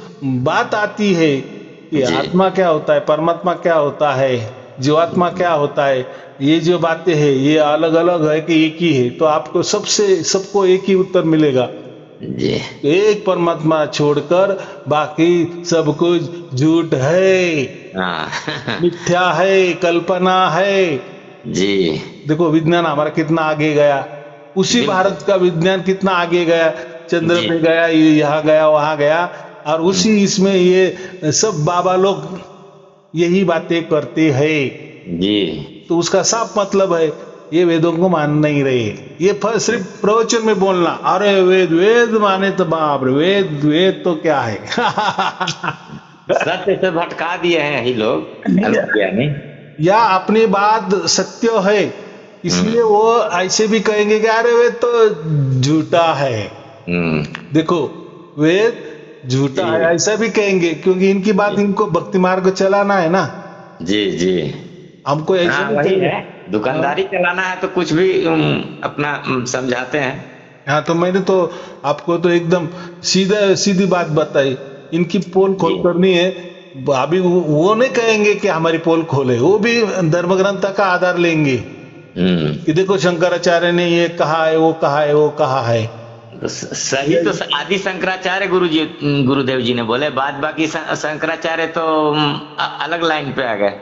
Speaker 2: बात आती है कि
Speaker 1: जी
Speaker 2: आत्मा क्या होता है, परमात्मा क्या होता है, जीवात्मा क्या होता है, ये जो बातें हैं ये अलग अलग है कि एक ही है, तो आपको सबको एक ही उत्तर मिलेगा।
Speaker 1: जी
Speaker 2: एक परमात्मा छोड़कर बाकी सब कुछ झूठ है,
Speaker 1: हाँ
Speaker 2: मिथ्या है, कल्पना है।
Speaker 1: जी
Speaker 2: देखो विज्ञान हमारा कितना आगे गया, उसी
Speaker 1: बिल्कुल।
Speaker 2: भारत का विज्ञान कितना आगे गया, चंद्र
Speaker 1: जी
Speaker 2: पे गया, यहाँ गया, वहां गया, और उसी इसमें ये सब बाबा लोग यही बातें करते हैं।
Speaker 1: जी
Speaker 2: तो उसका साफ मतलब है, ये वेदों को मान नहीं रहे। ये सिर्फ प्रवचन में बोलना, अरे वेद वेद माने तो बाप रे, वेद वेद तो क्या है।
Speaker 1: सत्य से भटका दिए हैं यही लोग अल्पज्ञानी।
Speaker 2: या अपनी बात सत्य है, इसलिए वो ऐसे भी कहेंगे कि अरे वेद तो झूठा है। देखो वेद झूठा
Speaker 1: जी
Speaker 2: है ऐसा भी कहेंगे, क्योंकि इनकी बात, इनको भक्ति मार्ग चलाना है ना,
Speaker 1: जी जी
Speaker 2: हमको ऐसे
Speaker 1: हाँ
Speaker 2: नहीं
Speaker 1: वही
Speaker 2: कहेंगे।
Speaker 1: है, दुकानदारी चलाना है तो कुछ भी अपना समझाते हैं।
Speaker 2: हाँ, तो मैंने तो आपको तो एकदम सीधी बात बताई। इनकी पोल खोल
Speaker 1: जी
Speaker 2: करनी है। अभी वो नहीं कहेंगे कि हमारी पोल खोले, वो भी धर्म ग्रंथ का आधार लेंगे कि देखो शंकराचार्य ने ये कहा है, वो कहा है, वो कहा है।
Speaker 1: तो सही तो आदि शंकराचार्य गुरुदेव जी ने बोले, बाद बाकी शंकराचार्य तो अलग लाइन पे आ गए।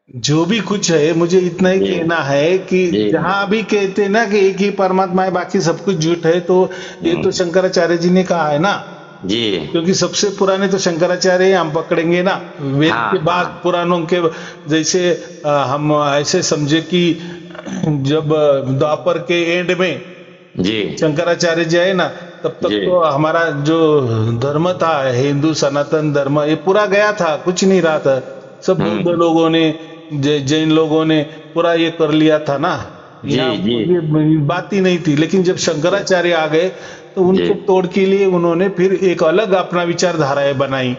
Speaker 2: जो भी कुछ है, मुझे इतना ही
Speaker 1: जी
Speaker 2: कहना है कि
Speaker 1: जी
Speaker 2: जहां भी कहते हैं ना कि एक ही परमात्मा है, बाकी सब कुछ झूठ है, तो ये तो शंकराचार्य जी ने कहा है ना,
Speaker 1: जी
Speaker 2: क्योंकि सबसे पुराने तो शंकराचार्य ही हम पकड़ेंगे ना। वेद
Speaker 1: हाँ
Speaker 2: के बाद
Speaker 1: हाँ
Speaker 2: पुराणों के, जैसे हम ऐसे समझे कि जब द्वापर के एंड में
Speaker 1: जी
Speaker 2: शंकराचार्य जी आए ना, तब तक
Speaker 1: जी
Speaker 2: तो हमारा जो धर्म था, हिंदू सनातन धर्म, ये पूरा गया था, कुछ नहीं रहा था। सब बौद्ध लोगों ने, जैन लोगों ने पूरा ये कर लिया था ना,
Speaker 1: जी
Speaker 2: यहाँ
Speaker 1: जी
Speaker 2: ये बात ही नहीं थी। लेकिन जब शंकराचार्य आ गए, तो उनके तोड़ के लिए उन्होंने फिर एक अलग अपना विचारधाराएं बनाई।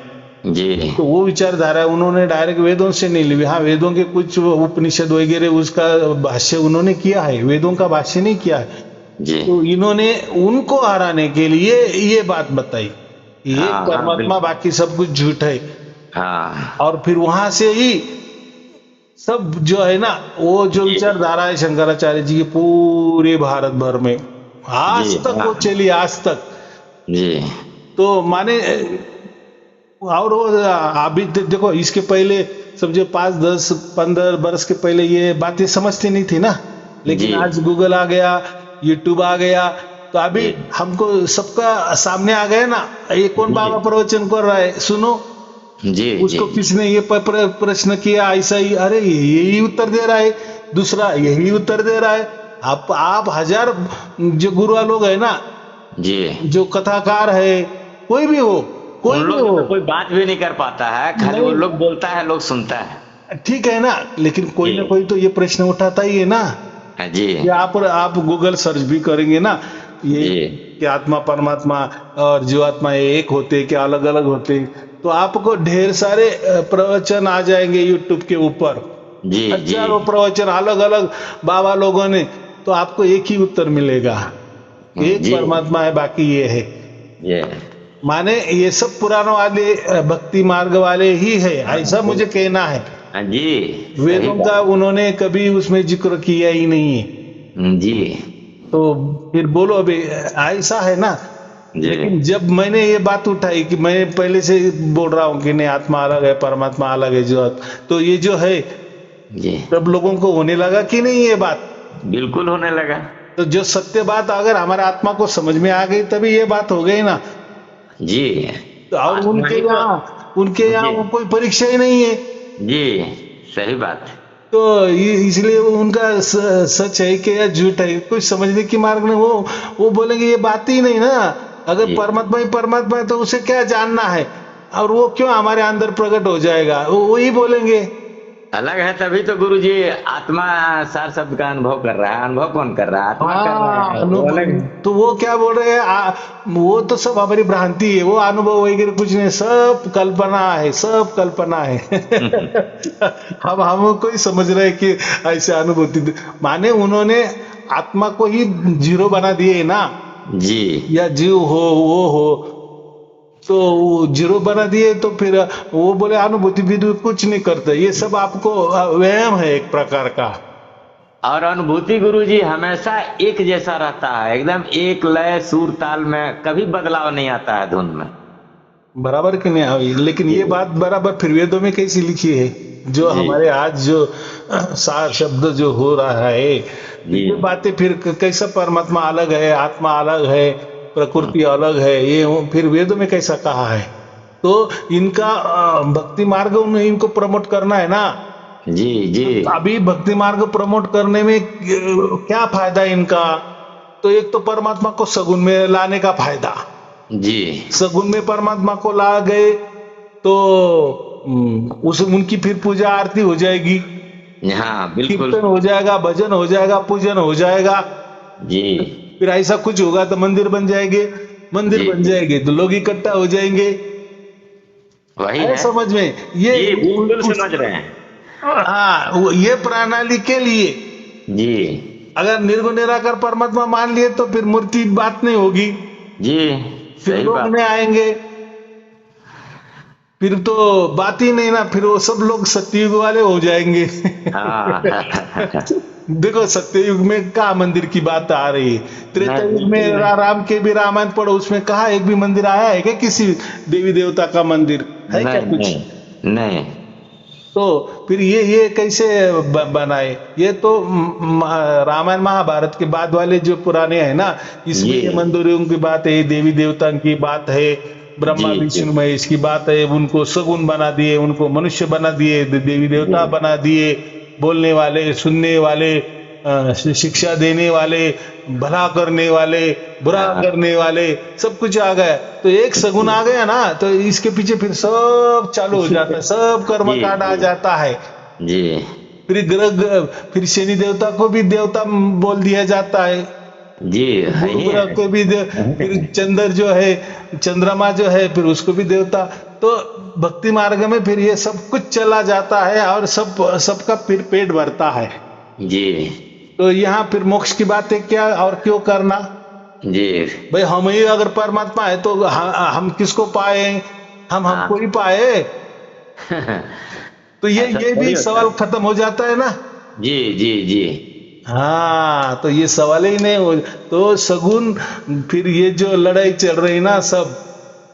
Speaker 1: जी
Speaker 2: तो वो विचारधारा उन्होंने डायरेक्ट वेदों से नहीं ली। हाँ, वेदों के कुछ उपनिषद वगैरह उसका भाष्य उन्होंने किया है, वेदों का भाष्य नहीं किया है।
Speaker 1: जी
Speaker 2: तो इन्होंने उनको हराने के लिए ये बात बताई, एक
Speaker 1: हाँ हाँ
Speaker 2: परमात्मा,
Speaker 1: बिल्कुल
Speaker 2: बाकी सब कुछ झूठ है।
Speaker 1: हाँ
Speaker 2: और फिर वहां से ही सब जो है ना, वो जो
Speaker 1: जी
Speaker 2: विचारधारा है शंकराचार्य जी की, पूरे भारत भर में आज
Speaker 1: जी
Speaker 2: तक वो
Speaker 1: हाँ
Speaker 2: चली, आज तक।
Speaker 1: जी
Speaker 2: तो माने, और वो अभी देखो, इसके पहले समझो 5, 10, 15 बरस के पहले ये बातें समझती नहीं थी ना। लेकिन
Speaker 1: जी
Speaker 2: आज गूगल आ गया, यूट्यूब आ गया, तो अभी
Speaker 1: जी
Speaker 2: हमको सबका सामने आ गया ना, ये कौन
Speaker 1: जी
Speaker 2: बाबा प्रवचन कर रहा है, सुनो।
Speaker 1: जी जी
Speaker 2: उसको किसने ये प्रश्न किया, ऐसा ही, अरे यही उत्तर दे रहा है, दूसरा यही उत्तर दे रहा है। आप हजार जो गुरुआ लोग है ना,
Speaker 1: जी
Speaker 2: जो कथाकार है, कोई भी हो, कोई
Speaker 1: उन
Speaker 2: भी
Speaker 1: लोग में
Speaker 2: हो,
Speaker 1: तो कोई बात भी नहीं कर पाता है, खाली वो
Speaker 2: नहीं,
Speaker 1: लोग बोलता है, लोग सुनता है।
Speaker 2: ठीक है ना, लेकिन कोई ना
Speaker 1: जी।
Speaker 2: कोई तो ये प्रश्न उठाता ही है ना।
Speaker 1: हाँ जी।
Speaker 2: ये आप गूगल सर्च भी करेंगे ना, ये
Speaker 1: जी।
Speaker 2: कि आत्मा परमात्मा और जीवात्मा ये एक होते क्या अलग अलग होते, तो आपको ढेर सारे प्रवचन आ जाएंगे यूट्यूब के ऊपर,
Speaker 1: जी। जी।
Speaker 2: हजारों प्रवचन अलग अलग बाबा लोगों ने, तो आपको एक ही उत्तर मिलेगा, एक
Speaker 1: जी।
Speaker 2: परमात्मा है बाकी ये है।
Speaker 1: ये
Speaker 2: माने ये सब पुराण वाले भक्ति मार्ग वाले ही है, ऐसा मुझे कहना है।
Speaker 1: हाँ जी। सही
Speaker 2: वेदों का
Speaker 1: बात।
Speaker 2: उन्होंने कभी उसमें जिक्र किया ही नहीं है।
Speaker 1: जी।
Speaker 2: तो फिर बोलो अभी ऐसा है ना।
Speaker 1: जी।
Speaker 2: लेकिन जब मैंने ये बात उठाई कि मैं पहले से बोल रहा हूं कि नहीं आत्मा अलग है परमात्मा अलग है, जो तो ये जो है
Speaker 1: जी।
Speaker 2: सब लोगों को होने लगा कि नहीं ये बात।
Speaker 1: बिल्कुल होने लगा।
Speaker 2: तो जो सत्य बात अगर हमारे आत्मा को समझ में आ गई तभी ये बात हो गई ना।
Speaker 1: जी।
Speaker 2: तो और
Speaker 1: आत्मा ही तो।
Speaker 2: उनके
Speaker 1: जी।
Speaker 2: यहाँ वो कोई परीक्षा ही नहीं है।
Speaker 1: जी। सही बात है।
Speaker 2: तो इसलिए वो उनका सच है कि या झूठ है कुछ समझने की मार्ग में वो बोलेंगे ये बात ही नहीं ना। अगर
Speaker 1: जी।
Speaker 2: परमात्मा है तो उसे क्या जानना है, और वो क्यों हमारे अंदर प्रकट हो जाएगा, वो वही बोलेंगे।
Speaker 1: अलग है तभी तो गुरु जी आत्मा सार शब्द का अनुभव कर रहा है। अनुभव कौन कर रहा है? आत्मा कर रहा
Speaker 2: हाँ,
Speaker 1: है, वो अलग है।
Speaker 2: तो वो क्या बोल रहे हैं वो तो सब हमारी भ्रांति है, वो अनुभव वगैरह कुछ नहीं, सब कल्पना है, सब कल्पना है। हम कोई समझ रहे हैं कि ऐसे अनुभूति, माने उन्होंने आत्मा को ही जीरो बना दिए ना,
Speaker 1: जी।
Speaker 2: या जीव हो वो हो, तो वो जीरो बना दिए, तो फिर वो बोले अनुभूति भी कुछ नहीं करते, ये सब आपको वहम है एक प्रकार का।
Speaker 1: और अनुभूति गुरु जी हमेशा एक जैसा रहता है, एकदम एक लय सुर ताल में, कभी बदलाव नहीं आता है धुन में।
Speaker 2: बराबर कि नहीं आई, लेकिन ये बात बराबर फिर वेदों में कैसी लिखी है, जो
Speaker 1: जी।
Speaker 2: हमारे आज जो सार शब्द जो हो रहा है,
Speaker 1: जी।
Speaker 2: ये बातें फिर कैसा परमात्मा अलग है, आत्मा अलग है, प्रकृति अलग है, ये फिर वेदों में कैसा कहा है। तो इनका भक्ति मार्ग इनको प्रमोट करना है ना।
Speaker 1: जी। जी।
Speaker 2: तो अभी भक्ति मार्ग प्रमोट करने में क्या फायदा इनका, तो एक तो परमात्मा को सगुन में लाने का फायदा,
Speaker 1: जी।
Speaker 2: सगुन में परमात्मा को ला गए तो उस उनकी फिर पूजा आरती हो जाएगी,
Speaker 1: हाँ बिल्कुल।
Speaker 2: कीर्तन हो जाएगा, भजन हो जाएगा, पूजन हो जाएगा।
Speaker 1: जी।
Speaker 2: फिर ऐसा कुछ होगा तो मंदिर बन जाएंगे, मंदिर
Speaker 1: जी।
Speaker 2: बन जाएंगे तो लोग इकट्ठा हो जाएंगे।
Speaker 1: वही
Speaker 2: है
Speaker 1: है।
Speaker 2: समझ में ये
Speaker 1: जी बिल्कुल समझ रहे हैं।
Speaker 2: हाँ, ये प्रणाली के लिए
Speaker 1: जी।
Speaker 2: अगर निर्गुण निराकार परमात्मा मान लिए तो फिर मूर्ति बात नहीं होगी,
Speaker 1: जी।
Speaker 2: फिर
Speaker 1: सही
Speaker 2: लोग
Speaker 1: बात।
Speaker 2: नहीं आएंगे, फिर तो बात ही नहीं ना, फिर वो सब लोग सत्ययुग वाले हो जाएंगे।
Speaker 1: हाँ।
Speaker 2: देखो सत्ययुग में कहा मंदिर की बात आ रही है, त्रेता युग में
Speaker 1: बिल्कुल नहीं।
Speaker 2: राम के भी रामायण पढ़ो, उसमें कहा एक भी मंदिर आया है क्या, किसी देवी देवता का मंदिर है क्या
Speaker 1: नहीं
Speaker 2: कुछ?
Speaker 1: नहीं नहीं।
Speaker 2: तो फिर ये कैसे बनाए, ये तो रामायण महाभारत के बाद वाले जो पुराने हैं ना, इसमें
Speaker 1: जी।
Speaker 2: ये मंदिरों की बात है, देवी देवता की बात है, ब्रह्मा
Speaker 1: जी।
Speaker 2: विष्णु महेश की बात है, उनको सगुन बना दिए, उनको मनुष्य बना दिए, देवी देवता
Speaker 1: जी।
Speaker 2: बना दिए, बोलने वाले, सुनने वाले, शिक्षा देने वाले, भला करने वाले, बुरा
Speaker 1: हाँ।
Speaker 2: करने वाले, सब कुछ आ गया। तो एक सगुन आ गया ना, तो इसके पीछे फिर सब चालू हो जाता है, सब कर्म
Speaker 1: जी।
Speaker 2: कांड आ
Speaker 1: जी।
Speaker 2: जाता है।
Speaker 1: जी।
Speaker 2: फिर ग्रह, फिर शनि देवता को भी देवता बोल दिया जाता है,
Speaker 1: जी है
Speaker 2: गुरु
Speaker 1: ही
Speaker 2: ग्रह
Speaker 1: है।
Speaker 2: को भी फिर चंद्र जो है, चंद्रमा जो है, फिर उसको भी देवता। तो भक्ति मार्ग में फिर ये सब कुछ चला जाता है और सबका फिर पेट भरता है।
Speaker 1: जी।
Speaker 2: तो यहाँ फिर मोक्ष की बात है क्या और क्यों करना।
Speaker 1: जी।
Speaker 2: भाई हम ही अगर परमात्मा है तो हम किसको पाए, हम
Speaker 1: हाँ।
Speaker 2: हमको ही पाए। तो
Speaker 1: ऐसा
Speaker 2: ये
Speaker 1: थोड़ी
Speaker 2: भी
Speaker 1: होता
Speaker 2: सवाल
Speaker 1: है।
Speaker 2: खत्म हो जाता है ना।
Speaker 1: जी। जी। जी।
Speaker 2: हाँ, तो ये सवाल ही नहीं हो, तो सगुन फिर ये जो लड़ाई चल रही ना सब,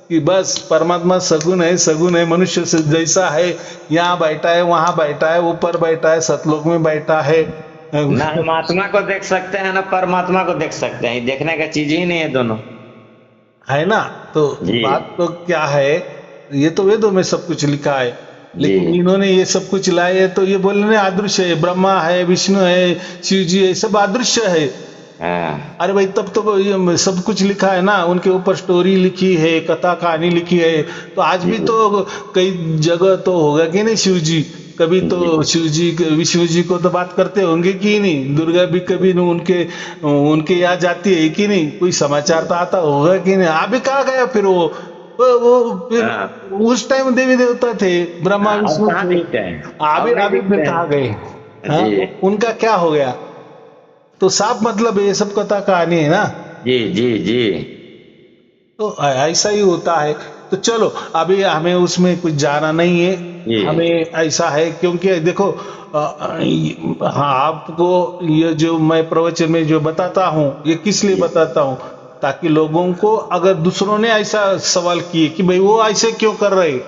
Speaker 2: कि बस परमात्मा सगुन है, सगुन है, मनुष्य से जैसा है, यहाँ बैठा है, वहां बैठा है, ऊपर बैठा है, सतलोक में बैठा है।
Speaker 1: ना हम आत्मा को देख सकते हैं ना परमात्मा को देख सकते हैं, ये देखने का चीज ही नहीं है दोनों।
Speaker 2: है ना। तो
Speaker 1: जी।
Speaker 2: बात तो क्या है, ये तो वेदों में सब कुछ लिखा है, लेकिन
Speaker 1: जी।
Speaker 2: इन्होंने ये सब कुछ लाए है तो ये बोलने अदृश्य है, ब्रह्मा है, विष्णु है, शिव जी है, सब अदृश्य है।
Speaker 1: हाँ
Speaker 2: अरे भाई तब तो ये सब कुछ लिखा है ना, उनके ऊपर स्टोरी लिखी है, कथा कहानी लिखी है। तो आज भी तो कई जगह तो होगा कि नहीं, शिव जी कभी तो शिव जी विष्णु जी को तो बात करते होंगे कि नहीं, दुर्गा भी कभी न उनके उनके यहाँ जाती है कि नहीं, कोई समाचार तो आता होगा कि नहीं। अभी कहाँ गया फिर वो फिर
Speaker 1: हाँ
Speaker 2: उस टाइम देवी देवता थे, ब्रह्मा
Speaker 1: हाँ, अब
Speaker 2: विष्णु
Speaker 1: कहाँ
Speaker 2: थे,
Speaker 1: दिखते हैं,
Speaker 2: अभी
Speaker 1: अब नहीं
Speaker 2: अभी
Speaker 1: दिखते
Speaker 2: फिर कहाँ गए?
Speaker 1: हैं।
Speaker 2: हाँ,
Speaker 1: जी
Speaker 2: उनका क्या हो गया? तो साफ मतलब ये सब कथा कहानी है ना।
Speaker 1: जी जी जी
Speaker 2: तो ऐसा ही होता है। तो चलो अभी हमें उसमें कुछ जाना नहीं है,
Speaker 1: जी
Speaker 2: हमें ऐसा है क्योंकि देखो हाँ आपको ये जो मैं प्रवचन में जो बताता हूँ ये किस लिए बताता हूँ, ताकि लोगों को अगर दूसरों ने ऐसा सवाल किए कि भाई वो ऐसे क्यों कर रहे और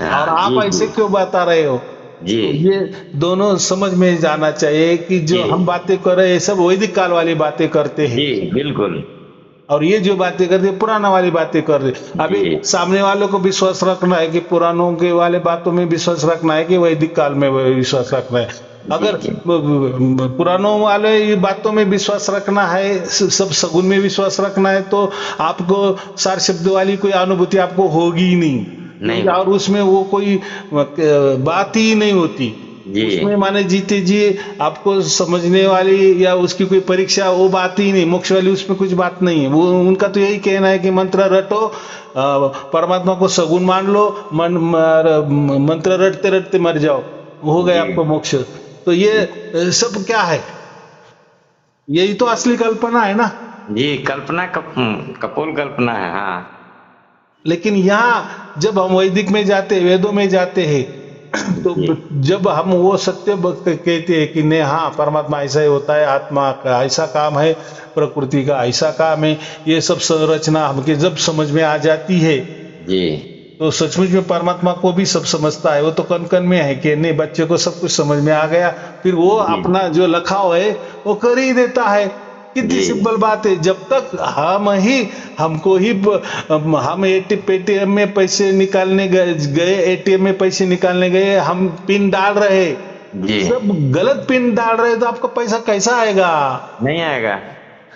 Speaker 1: हाँ
Speaker 2: आप
Speaker 1: जी
Speaker 2: ऐसे
Speaker 1: जी
Speaker 2: क्यों बता रहे हो,
Speaker 1: जी
Speaker 2: तो ये दोनों समझ में जाना चाहिए कि जो
Speaker 1: जी
Speaker 2: हम बातें कर रहे हैं सब वैदिक काल वाली बातें करते हैं,
Speaker 1: जी बिल्कुल
Speaker 2: और ये जो बातें करते हैं पुराना वाली बातें कर रहे। अभी
Speaker 1: जी
Speaker 2: सामने वालों को विश्वास रखना है कि पुरानों के वाले बातों में विश्वास रखना है कि वैदिक काल में विश्वास रखना है।
Speaker 1: जी
Speaker 2: अगर
Speaker 1: जी
Speaker 2: पुरानों वाले ये बातों में विश्वास रखना है, सब सगुन में विश्वास रखना है, तो आपको सार शब्द वाली कोई अनुभूति आपको होगी ही नहीं,
Speaker 1: नहीं
Speaker 2: और उसमें वो कोई बात ही नहीं होती।
Speaker 1: जी
Speaker 2: उसमें माने जीते जी आपको समझने वाली या उसकी कोई परीक्षा वो बात ही नहीं, मोक्ष वाली उसमें कुछ बात नहीं है। वो उनका तो यही कहना है कि मंत्र रटो, परमात्मा को सगुन मान लो, मंत्र रटते रटते मर जाओ, हो गया
Speaker 1: जी
Speaker 2: आपको मोक्ष। तो ये सब क्या है, यही तो असली कल्पना है ना।
Speaker 1: जी कल्पना कपोल कल्पना है। हाँ
Speaker 2: लेकिन यहाँ जब हम वैदिक में जाते, वेदों में जाते हैं, तो
Speaker 1: जी
Speaker 2: जब हम वो सत्य कहते हैं कि नहीं हाँ परमात्मा ऐसा ही होता है, आत्मा का ऐसा काम है, प्रकृति का ऐसा काम है, ये सब संरचना हमके जब समझ में आ जाती है,
Speaker 1: जी
Speaker 2: तो सचमुच में परमात्मा को भी सब समझता है। वो तो कन कन में है कि नहीं, बच्चे को सब कुछ समझ में आ गया, फिर वो
Speaker 1: जी
Speaker 2: अपना जो लखाव है वो कर ही देता है। कितनी
Speaker 1: जी
Speaker 2: सिंपल बात है, जब तक हम एटीएम में पैसे निकालने गए एटीएम में पैसे निकालने गए, हम पिन डाल रहे,
Speaker 1: जी
Speaker 2: सब गलत पिन डाल रहे, तो आपका पैसा कैसा आएगा?
Speaker 1: नहीं आएगा।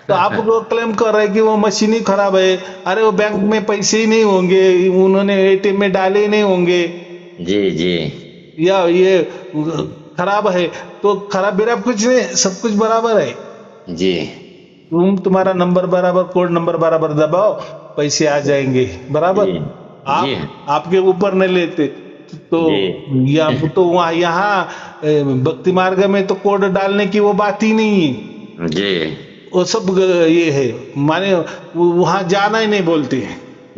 Speaker 2: तो आप वो क्लेम कर रहे हैं कि वो मशीन ही खराब है। अरे वो बैंक में पैसे ही नहीं होंगे, उन्होंने एटीएम में डाले ही नहीं होंगे,
Speaker 1: जी जी
Speaker 2: या ये खराब है। तो खराब बेराब कुछ नहीं, सब कुछ बराबर है।
Speaker 1: जी
Speaker 2: तुम्हारा नंबर बराबर, कोड नंबर बराबर दबाओ, पैसे आ जाएंगे बराबर।
Speaker 1: जी जी
Speaker 2: आपके ऊपर नहीं लेते। तो
Speaker 1: जी
Speaker 2: या तो वहाँ यहाँ भक्ति मार्ग में तो कोड डालने की वो बात ही नहीं है,
Speaker 1: जी
Speaker 2: वो सब ये है, माने वहां जाना ही नहीं बोलते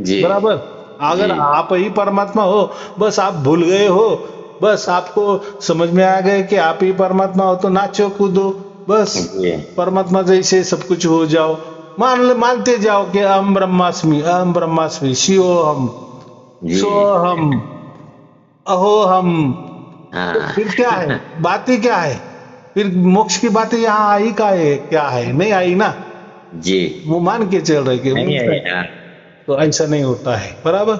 Speaker 1: जी
Speaker 2: बराबर। अगर
Speaker 1: जी
Speaker 2: आप ही परमात्मा हो, बस आप भूल गए हो, बस आपको समझ में आ गए कि आप ही परमात्मा हो, तो नाचो कूदो, बस
Speaker 1: जी
Speaker 2: परमात्मा जैसे सब कुछ हो जाओ, मानते जाओ कि अहम ब्रह्मास्मि शिवोहम
Speaker 1: जी
Speaker 2: सोहम अहोहम। तो
Speaker 1: हाँ
Speaker 2: फिर क्या है, बात ही क्या है? फिर मोक्ष की बातें यहाँ आई का है, क्या है? नहीं आई ना।
Speaker 1: जी
Speaker 2: वो मान के चल रहे कि
Speaker 1: नहीं आएगा।
Speaker 2: तो ऐसा नहीं होता है बराबर।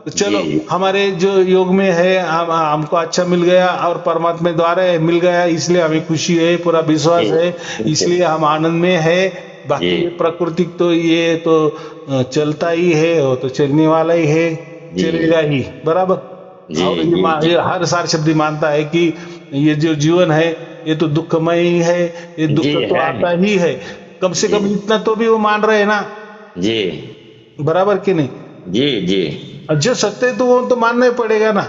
Speaker 2: तो चलो
Speaker 1: जी
Speaker 2: हमारे जो योग में है, हमको अच्छा मिल गया और परमात्मा द्वारा मिल गया, इसलिए हमें खुशी है, पूरा विश्वास
Speaker 1: जी
Speaker 2: है, इसलिए हम आनंद में है। बाकी
Speaker 1: जी
Speaker 2: प्रकृति तो ये तो चलता ही है, वो तो चलने वाला ही है,
Speaker 1: जी
Speaker 2: चलेगा ही बराबर।
Speaker 1: जी
Speaker 2: और
Speaker 1: जी
Speaker 2: ये हर सार शब्द मानता है कि ये जो जीवन है ये तो दुखमय ही है, ये दुख
Speaker 1: जी
Speaker 2: तो
Speaker 1: है
Speaker 2: आता ही है, कम से कम
Speaker 1: जी
Speaker 2: इतना तो भी वो मान रहे हैं ना,
Speaker 1: जी
Speaker 2: बराबर कि नहीं?
Speaker 1: जी जी
Speaker 2: और जो सत्य है तो वो तो मानना ही पड़ेगा ना।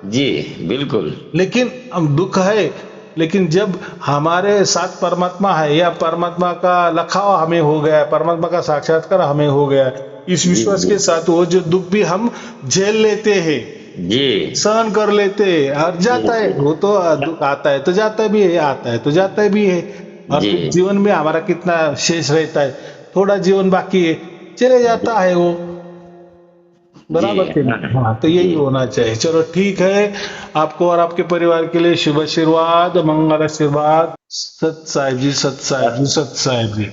Speaker 1: जी बिल्कुल
Speaker 2: लेकिन अब दुख है, लेकिन जब हमारे साथ परमात्मा है या परमात्मा का लखाव हमें हो गया, परमात्मा का साक्षात्कार हमें हो गया, इस
Speaker 1: जी
Speaker 2: विश्वास
Speaker 1: जी
Speaker 2: के साथ वो जो दुख भी हम झेल लेते हैं,
Speaker 1: जी
Speaker 2: सहन कर लेते हैं, और जाता है वो तो, दुख आता है तो जाता भी है, आता है तो जाता भी है। और
Speaker 1: जी
Speaker 2: फिर जीवन में हमारा कितना शेष रहता है, थोड़ा जीवन बाकी है, चले जाता है वो बराबर
Speaker 1: जी
Speaker 2: के नहीं। हाँ तो यही
Speaker 1: जी
Speaker 2: होना चाहिए। चलो ठीक है, आपको और आपके परिवार के लिए शुभ आशीर्वाद, मंगल आशीर्वाद। सत साहिब जी, सत साहिब जी, सत साहिब जी।